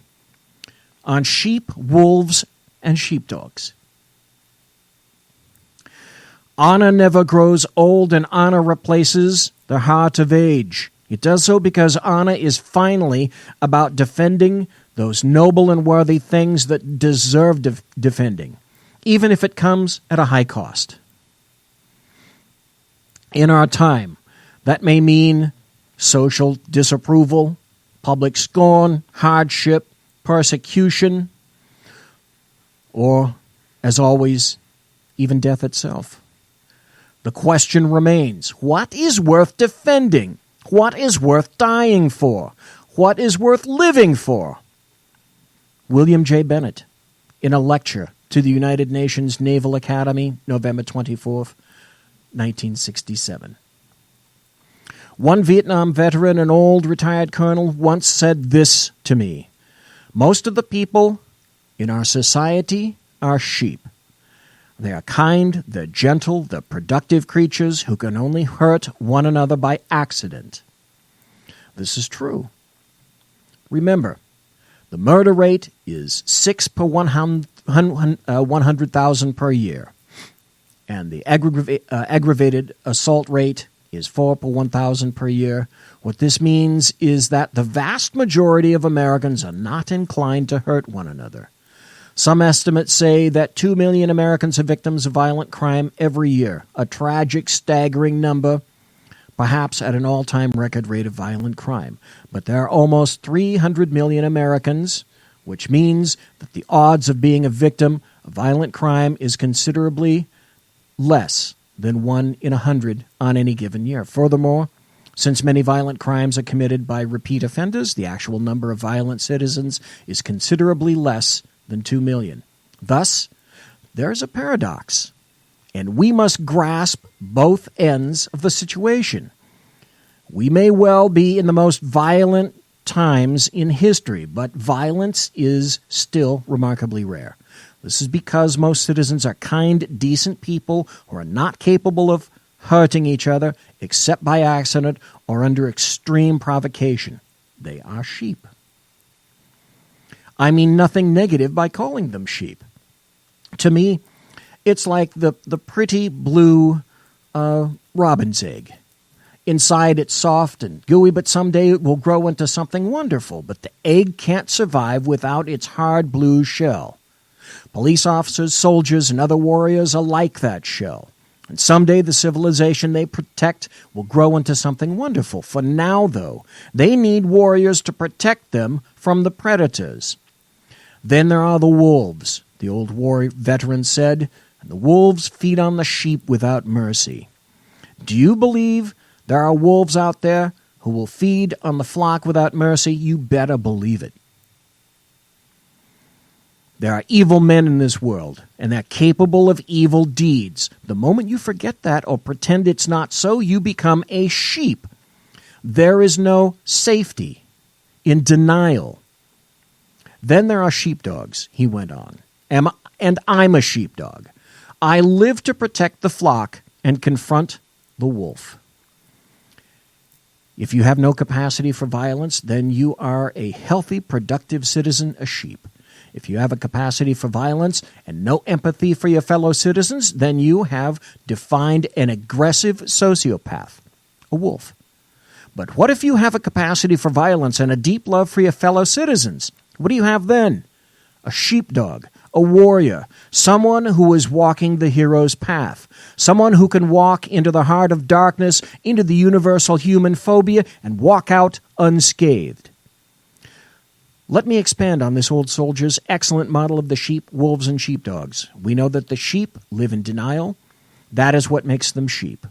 on sheep, wolves, and sheepdogs. Honor never grows old, and honor replaces the heart of age. It does so because honor is finally about defending those noble and worthy things that deserve defending, even if it comes at a high cost. In our time, that may mean social disapproval, public scorn, hardship, persecution, or, as always, even death itself. The question remains, what is worth defending? What is worth dying for? What is worth living for? William J. Bennett, in a lecture to the United Nations Naval Academy, November 24th, 1967. One Vietnam veteran, an old retired colonel, once said this to me: most of the people in our society are sheep. They are kind, they're gentle, they're productive creatures who can only hurt one another by accident. This is true. Remember, the murder rate is 6 per 100,000 per year, and the aggravated assault rate is 4 per 1,000 per year. What this means is that the vast majority of Americans are not inclined to hurt one another. Some estimates say that 2 million Americans are victims of violent crime every year, a tragic, staggering number, perhaps at an all-time record rate of violent crime. But there are almost 300 million Americans, which means that the odds of being a victim of violent crime is considerably less than 1 in 100 on any given year. Furthermore, since many violent crimes are committed by repeat offenders, the actual number of violent citizens is considerably less than 2 million. Thus, there is a paradox, and we must grasp both ends of the situation. We may well be in the most violent times in history, but violence is still remarkably rare. This is because most citizens are kind, decent people who are not capable of hurting each other except by accident or under extreme provocation. They are sheep. I mean nothing negative by calling them sheep. To me, it's like the pretty blue robin's egg. Inside it's soft and gooey, but someday it will grow into something wonderful. But the egg can't survive without its hard blue shell. Police officers, soldiers, and other warriors are like that shell. And someday the civilization they protect will grow into something wonderful. For now, though, they need warriors to protect them from the predators. Then there are the wolves, the old war veteran said, and the wolves feed on the sheep without mercy. Do you believe there are wolves out there who will feed on the flock without mercy? You better believe it. There are evil men in this world, and they're capable of evil deeds. The moment you forget that or pretend it's not so, you become a sheep. There is no safety in denial. Then there are sheepdogs, he went on. And I'm a sheepdog. I live to protect the flock and confront the wolf. If you have no capacity for violence, then you are a healthy, productive citizen, a sheep. If you have a capacity for violence and no empathy for your fellow citizens, then you have defined an aggressive sociopath, a wolf. But what if you have a capacity for violence and a deep love for your fellow citizens? What do you have then? A sheepdog, a warrior, someone who is walking the hero's path, someone who can walk into the heart of darkness, into the universal human phobia, and walk out unscathed. Let me expand on this old soldier's excellent model of the sheep, wolves, and sheepdogs. We know that the sheep live in denial. That is what makes them sheep.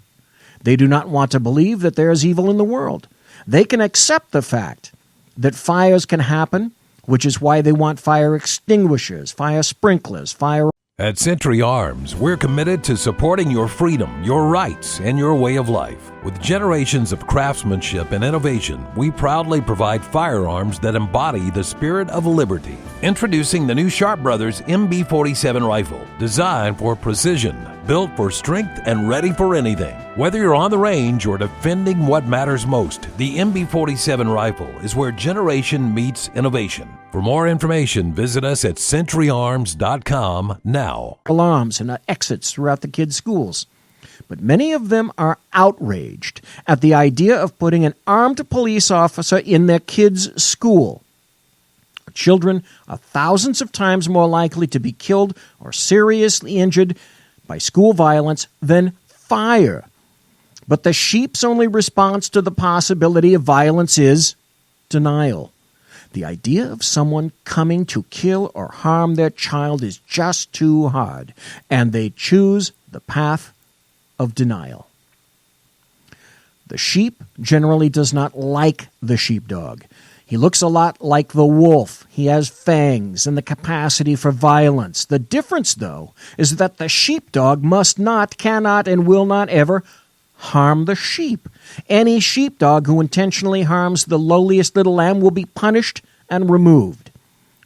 They do not want to believe that there is evil in the world. They can accept the fact that fires can happen, which is why they want fire extinguishers, fire sprinklers, fire... At Century Arms, we're committed to supporting your freedom, your rights, and your way of life. With generations of craftsmanship and innovation, we proudly provide firearms that embody the spirit of liberty. Introducing the new Sharp Brothers MB-47 rifle, designed for precision, built for strength, and ready for anything. Whether you're on the range or defending what matters most, the MB-47 rifle is where generation meets innovation. For more information, visit us at centuryarms.com now. Alarms and exits throughout the kids' schools. But many of them are outraged at the idea of putting an armed police officer in their kids' school. Children are thousands of times more likely to be killed or seriously injured by school violence than fire. But the sheep's only response to the possibility of violence is denial. The idea of someone coming to kill or harm their child is just too hard, and they choose the path of denial. The sheep generally does not like the sheepdog. He looks a lot like the wolf. He has fangs and the capacity for violence. The difference, though, is that the sheepdog must not, cannot, and will not ever harm the sheep. Any sheepdog who intentionally harms the lowliest little lamb will be punished and removed.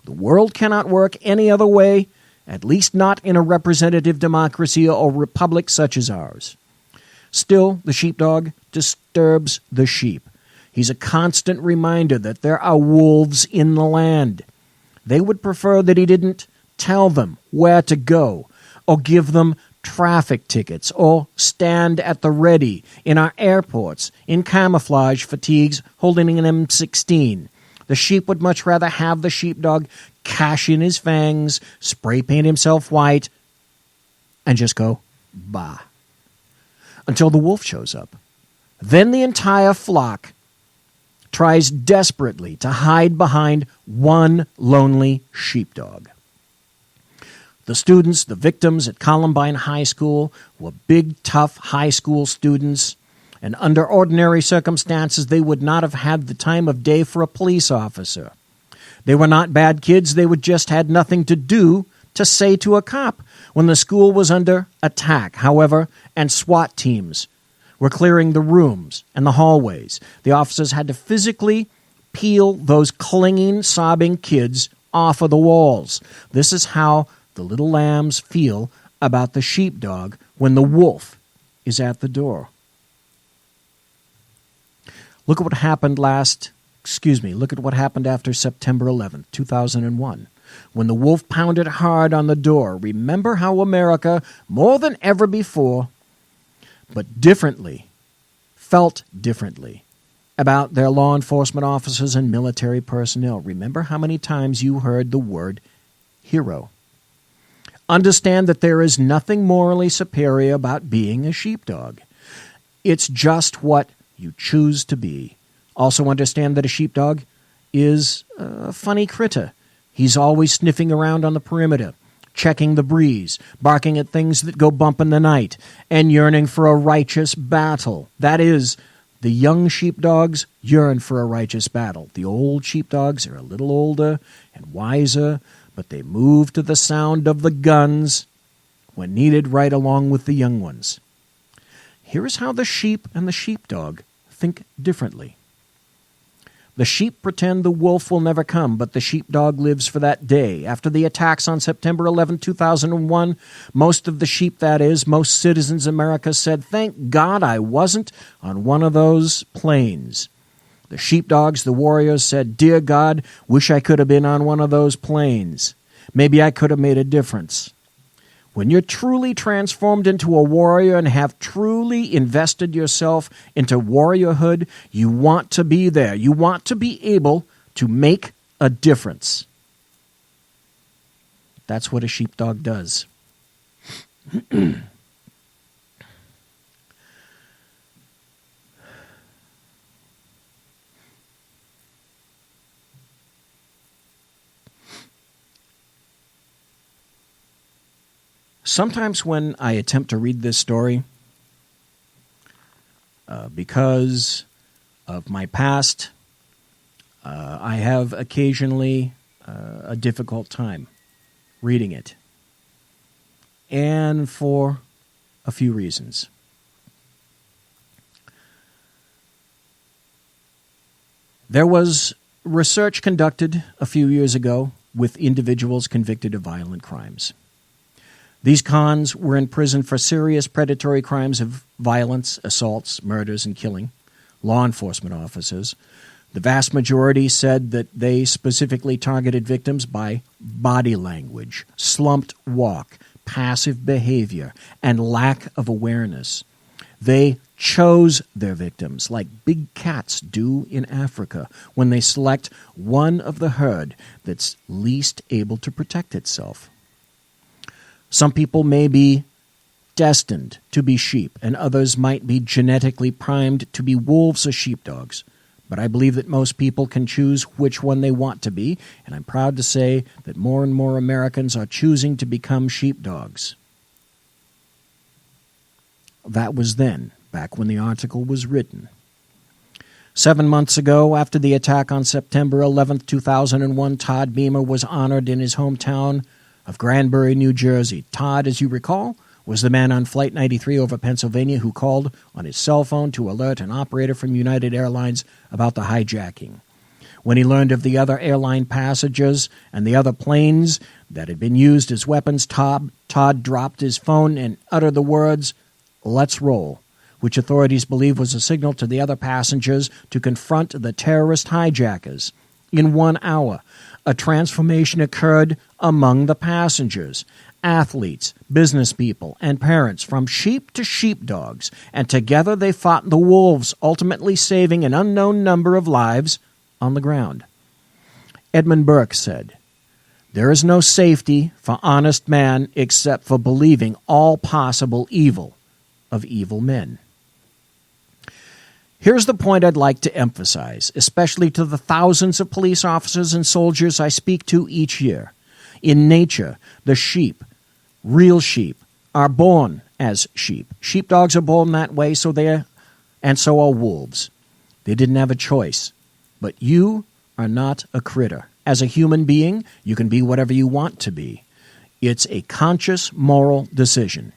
The world cannot work any other way, at least not in a representative democracy or republic such as ours. Still, the sheepdog disturbs the sheep. He's a constant reminder that there are wolves in the land. They would prefer that he didn't tell them where to go, or give them traffic tickets, or stand at the ready in our airports in camouflage fatigues holding an M16. The sheep would much rather have the sheepdog cash in his fangs, spray paint himself white, and just go, bah. Until the wolf shows up. Then the entire flock tries desperately to hide behind one lonely sheepdog. The students, the victims at Columbine High School, were big, tough high school students, and under ordinary circumstances they would not have had the time of day for a police officer. They were not bad kids, they would just had nothing to do to say to a cop when the school was under attack, however, and SWAT teams were clearing the rooms and the hallways. The officers had to physically peel those clinging, sobbing kids off of the walls. This is how the little lambs feel about the sheepdog when the wolf is at the door. Look at what happened look at what happened after September 11th, 2001, when the wolf pounded hard on the door. Remember how America, more than ever before, but differently, felt differently about their law enforcement officers and military personnel. Remember how many times you heard the word hero. Understand that there is nothing morally superior about being a sheepdog. It's just what you choose to be. Also understand that a sheepdog is a funny critter. He's always sniffing around on the perimeter, checking the breeze, barking at things that go bump in the night, and yearning for a righteous battle. That is, the young sheepdogs yearn for a righteous battle. The old sheepdogs are a little older and wiser, but they move to the sound of the guns when needed right along with the young ones. Here is how the sheep and the sheepdog think differently. The sheep pretend the wolf will never come, but the sheepdog lives for that day. After the attacks on September 11, 2001, most of the sheep, that is, most citizens of America said, "Thank God I wasn't on one of those planes." The sheepdogs, the warriors, said, "Dear God, wish I could have been on one of those planes. Maybe I could have made a difference." When you're truly transformed into a warrior and have truly invested yourself into warriorhood, you want to be there. You want to be able to make a difference. That's what a sheepdog does. Sometimes when I attempt to read this story, because of my past, I have occasionally a difficult time reading it. And for a few reasons. There was research conducted a few years ago with individuals convicted of violent crimes. These cons were in prison for serious predatory crimes of violence, assaults, murders, and killing. Law enforcement officers. The vast majority said that they specifically targeted victims by body language, slumped walk, passive behavior, and lack of awareness. They chose their victims like big cats do in Africa when they select one of the herd that's least able to protect itself. Some people may be destined to be sheep, and others might be genetically primed to be wolves or sheepdogs. But I believe that most people can choose which one they want to be, and I'm proud to say that more and more Americans are choosing to become sheepdogs. That was then, back when the article was written. 7 months ago, after the attack on September 11, 2001, Todd Beamer was honored in his hometown of Granbury, New Jersey. Todd, as you recall, was the man on Flight 93 over Pennsylvania who called on his cell phone to alert an operator from United Airlines about the hijacking. When he learned of the other airline passengers and the other planes that had been used as weapons, Todd dropped his phone and uttered the words, "Let's roll," which authorities believe was a signal to the other passengers to confront the terrorist hijackers. In 1 hour, a transformation occurred among the passengers. Athletes, business people, and parents, from sheep to sheepdogs, and together they fought the wolves, ultimately saving an unknown number of lives on the ground. Edmund Burke said, "There is no safety for honest man except for believing all possible evil of evil men." Here's the point I'd like to emphasize, especially to the thousands of police officers and soldiers I speak to each year. In nature, the sheep, real sheep, are born as sheep. Sheepdogs are born that way, and so are wolves. They didn't have a choice. But you are not a critter. As a human being, you can be whatever you want to be. It's a conscious, moral decision.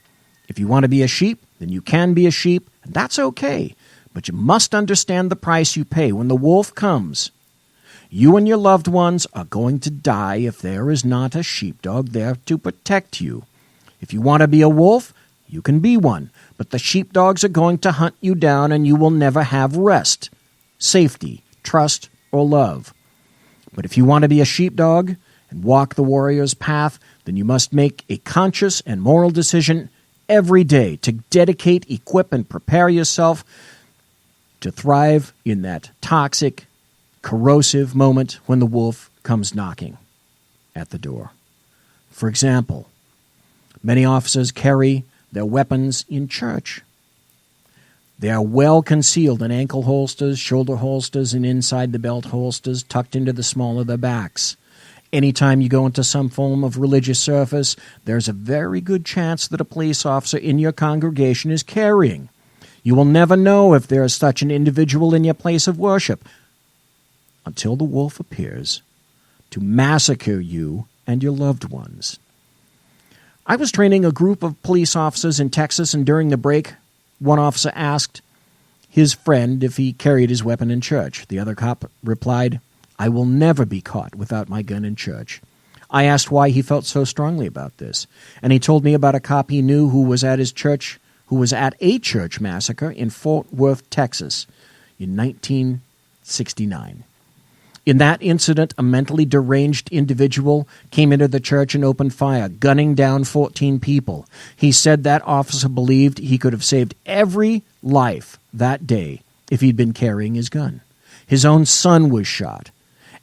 If you want to be a sheep, then you can be a sheep, and that's okay. But you must understand the price you pay when the wolf comes. You and your loved ones are going to die if there is not a sheepdog there to protect you. If you want to be a wolf, you can be one, but the sheepdogs are going to hunt you down and you will never have rest, safety, trust, or love. But if you want to be a sheepdog and walk the warrior's path, then you must make a conscious and moral decision every day to dedicate, equip, and prepare yourself to thrive in that toxic, corrosive moment when the wolf comes knocking at the door. For example, many officers carry their weapons in church. They are well concealed in ankle holsters, shoulder holsters, and inside the belt holsters tucked into the small of their backs. Anytime you go into some form of religious service, there's a very good chance that a police officer in your congregation is carrying. You will never know if there is such an individual in your place of worship until the wolf appears to massacre you and your loved ones. I was training a group of police officers in Texas, and during the break, one officer asked his friend if he carried his weapon in church. The other cop replied, "I will never be caught without my gun in church." I asked why he felt so strongly about this, and he told me about a cop he knew who was at a church massacre in Fort Worth, Texas in 1969. In that incident, a mentally deranged individual came into the church and opened fire, gunning down 14 people. He said that officer believed he could have saved every life that day if he'd been carrying his gun. His own son was shot,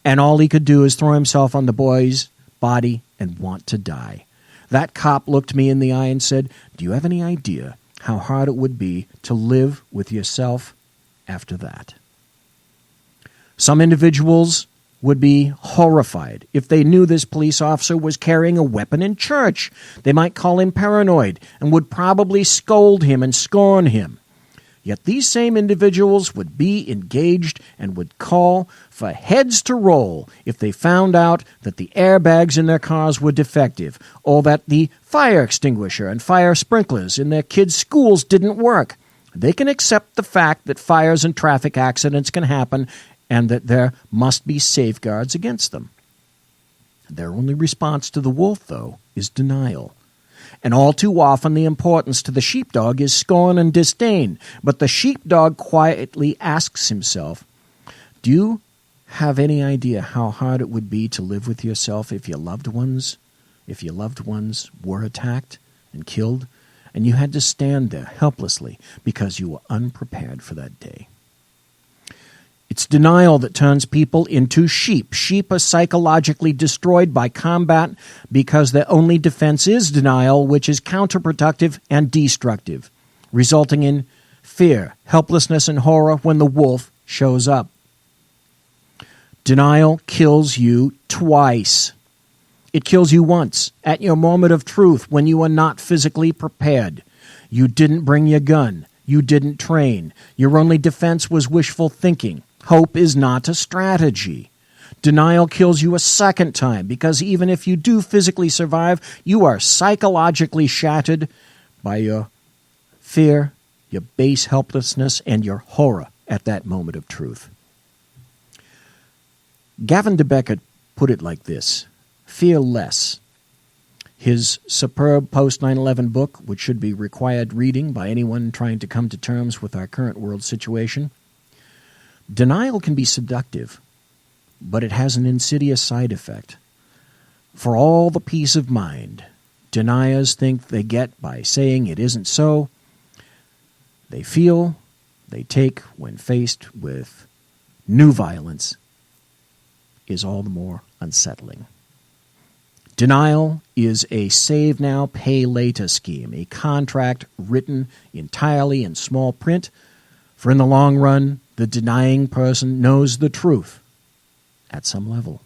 and all he could do is throw himself on the boy's body and want to die. That cop looked me in the eye and said, "Do you have any idea how hard it would be to live with yourself after that?" Some individuals would be horrified if they knew this police officer was carrying a weapon in church. They might call him paranoid and would probably scold him and scorn him. Yet these same individuals would be engaged and would call for heads to roll if they found out that the airbags in their cars were defective, or that the fire extinguisher and fire sprinklers in their kids' schools didn't work. They can accept the fact that fires and traffic accidents can happen and that there must be safeguards against them. Their only response to the wolf, though, is denial. And all too often the importance to the sheepdog is scorn and disdain. But the sheepdog quietly asks himself, do you have any idea how hard it would be to live with yourself if your loved ones were attacked and killed, and you had to stand there helplessly because you were unprepared for that day? It's denial that turns people into sheep. Sheep are psychologically destroyed by combat because their only defense is denial, which is counterproductive and destructive, resulting in fear, helplessness, and horror when the wolf shows up. Denial kills you twice. It kills you once, at your moment of truth, when you are not physically prepared. You didn't bring your gun. You didn't train. Your only defense was wishful thinking. Hope is not a strategy. Denial kills you a second time because even if you do physically survive, you are psychologically shattered by your fear, your base helplessness, and your horror at that moment of truth. Gavin de Becker put it like this: fear less. His superb post-9/11 book, which should be required reading by anyone trying to come to terms with our current world situation. Denial can be seductive, but it has an insidious side effect. For all the peace of mind deniers think they get by saying it isn't so, they feel they take when faced with new violence is all the more unsettling. Denial is a save now, pay later scheme, a contract written entirely in small print, for in the long run, the denying person knows the truth at some level.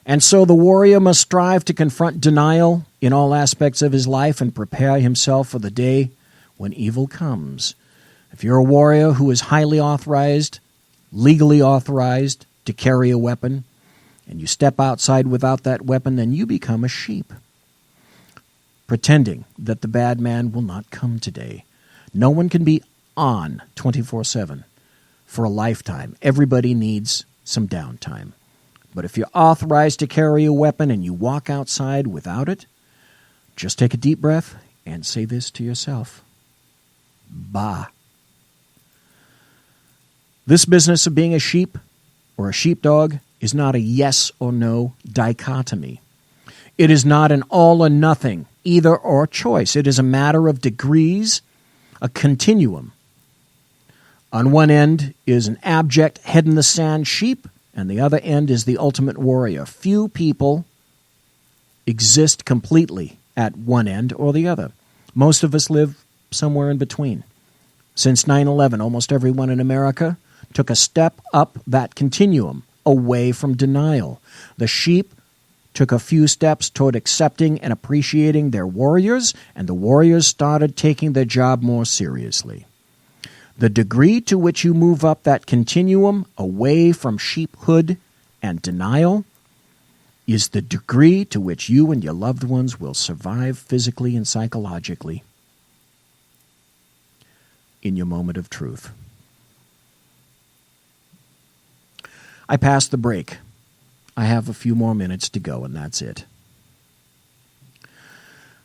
And so the warrior must strive to confront denial in all aspects of his life and prepare himself for the day when evil comes. If you're a warrior who is highly authorized, legally authorized to carry a weapon, and you step outside without that weapon, then you become a sheep, pretending that the bad man will not come today. No one can be on 24/7 for a lifetime. Everybody needs some downtime. But if you're authorized to carry a weapon and you walk outside without it, just take a deep breath and say this to yourself: Bah. This business of being a sheep or a sheepdog is not a yes or no dichotomy. It is not an all or nothing, either or choice. It is a matter of degrees, a continuum. On one end is an abject head-in-the-sand sheep, and the other end is the ultimate warrior. Few people exist completely at one end or the other. Most of us live somewhere in between. Since 9/11, almost everyone in America took a step up that continuum away from denial. The sheep took a few steps toward accepting and appreciating their warriors, and the warriors started taking their job more seriously. The degree to which you move up that continuum away from sheephood and denial is the degree to which you and your loved ones will survive physically and psychologically in your moment of truth. I passed the break. I have a few more minutes to go, and that's it.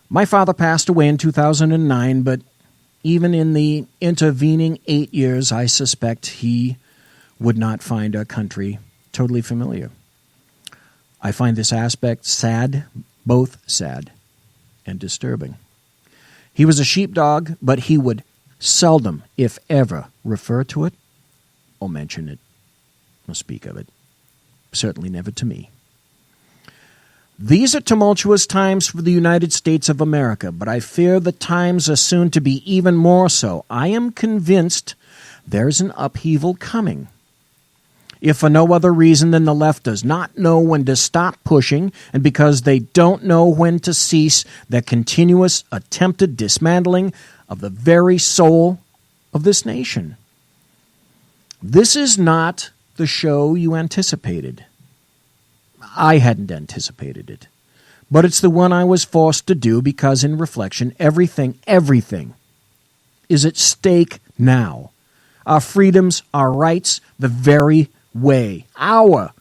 My father passed away in 2009, but even in the intervening 8 years, I suspect he would not find our country totally familiar. I find this aspect sad, both sad and disturbing. He was a sheepdog, but he would seldom, if ever, refer to it or mention it or speak of it. Certainly never to me. These are tumultuous times for the United States of America, but I fear the times are soon to be even more so. I am convinced there's an upheaval coming. If for no other reason than the left does not know when to stop pushing, and because they don't know when to cease their continuous attempted dismantling of the very soul of this nation. This is not the show you anticipated. I hadn't anticipated it. But it's the one I was forced to do because in reflection, everything is at stake now. Our freedoms, our rights, the very way, our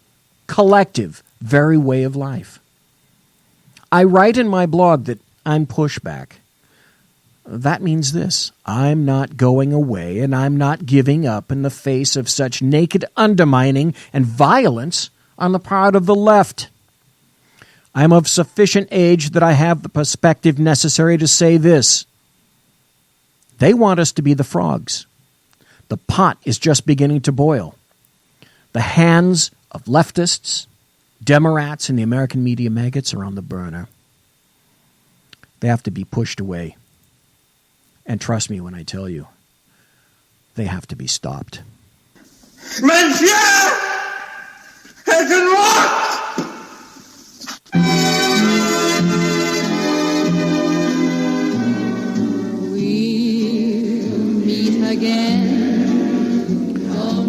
collective very way of life. I write in my blog that I'm pushback. That means this: I'm not going away and I'm not giving up in the face of such naked undermining and violence on the part of the left. I'm of sufficient age that I have the perspective necessary to say this. They want us to be the frogs. The pot is just beginning to boil. The hands of leftists, Democrats, and the American media maggots are on the burner. They have to be pushed away. And trust me when I tell you, they have to be stopped. Monsieur! Es un rock!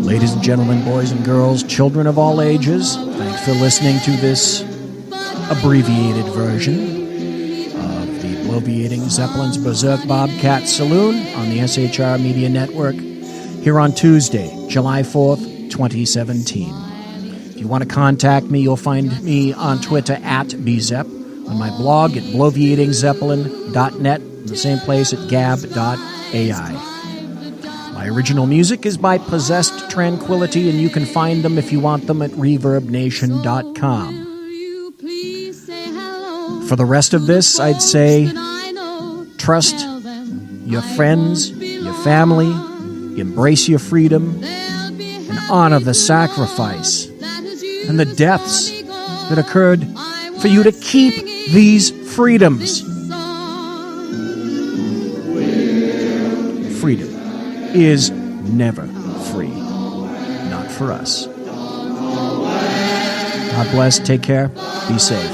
Ladies and gentlemen, boys and girls, children of all ages, thanks for listening to this abbreviated version of the Bloviating Zeppelin's Berserk Bobcat Saloon on the SHR Media Network here on Tuesday, July 4th, 2017. If you want to contact me, you'll find me on Twitter at bzep, on my blog at bloviatingzeppelin.net, the same place at gab.ai. My original music is by Possessed Tranquility, and you can find them if you want them at reverbnation.com. For the rest of this, I'd say trust your friends, your family, embrace your freedom, and honor the sacrifice and the deaths that occurred for you to keep these freedoms. Freedom is never free. Not for us. God bless. Take care. Be safe.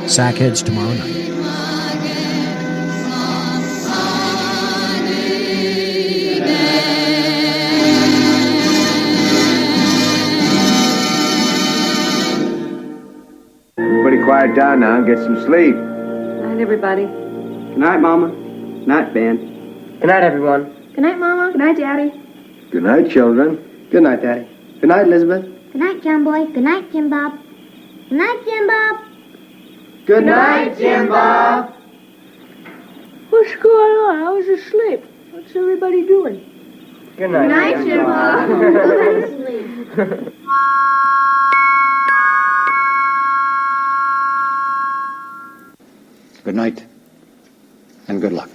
Sackheads tomorrow night. Everybody quiet down now and get some sleep. Night, everybody. Good night, Mama. Night, Ben. Good night, everyone. Good night, Mama. Good night, Daddy. Good night, children. Good night, Daddy. Good night, Elizabeth. Good night, John Boy. Good night, Jim Bob. Good night, Jim Bob. Good night, Jim Bob. What's going on? I was asleep. What's everybody doing? Good night. Good night, Jim Bob. Go to sleep. Good night, and good luck.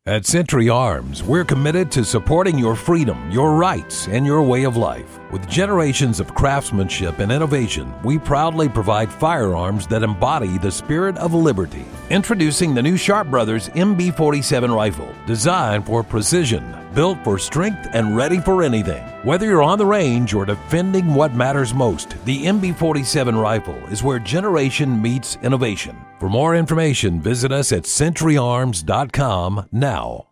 At Century Arms, we're committed to supporting your freedom, your rights, and your way of life. With generations of craftsmanship and innovation, we proudly provide firearms that embody the spirit of liberty. Introducing the new Sharp Brothers MB-47 rifle, designed for precision, built for strength, and ready for anything. Whether you're on the range or defending what matters most, the MB-47 rifle is where generation meets innovation. For more information, visit us at centuryarms.com now.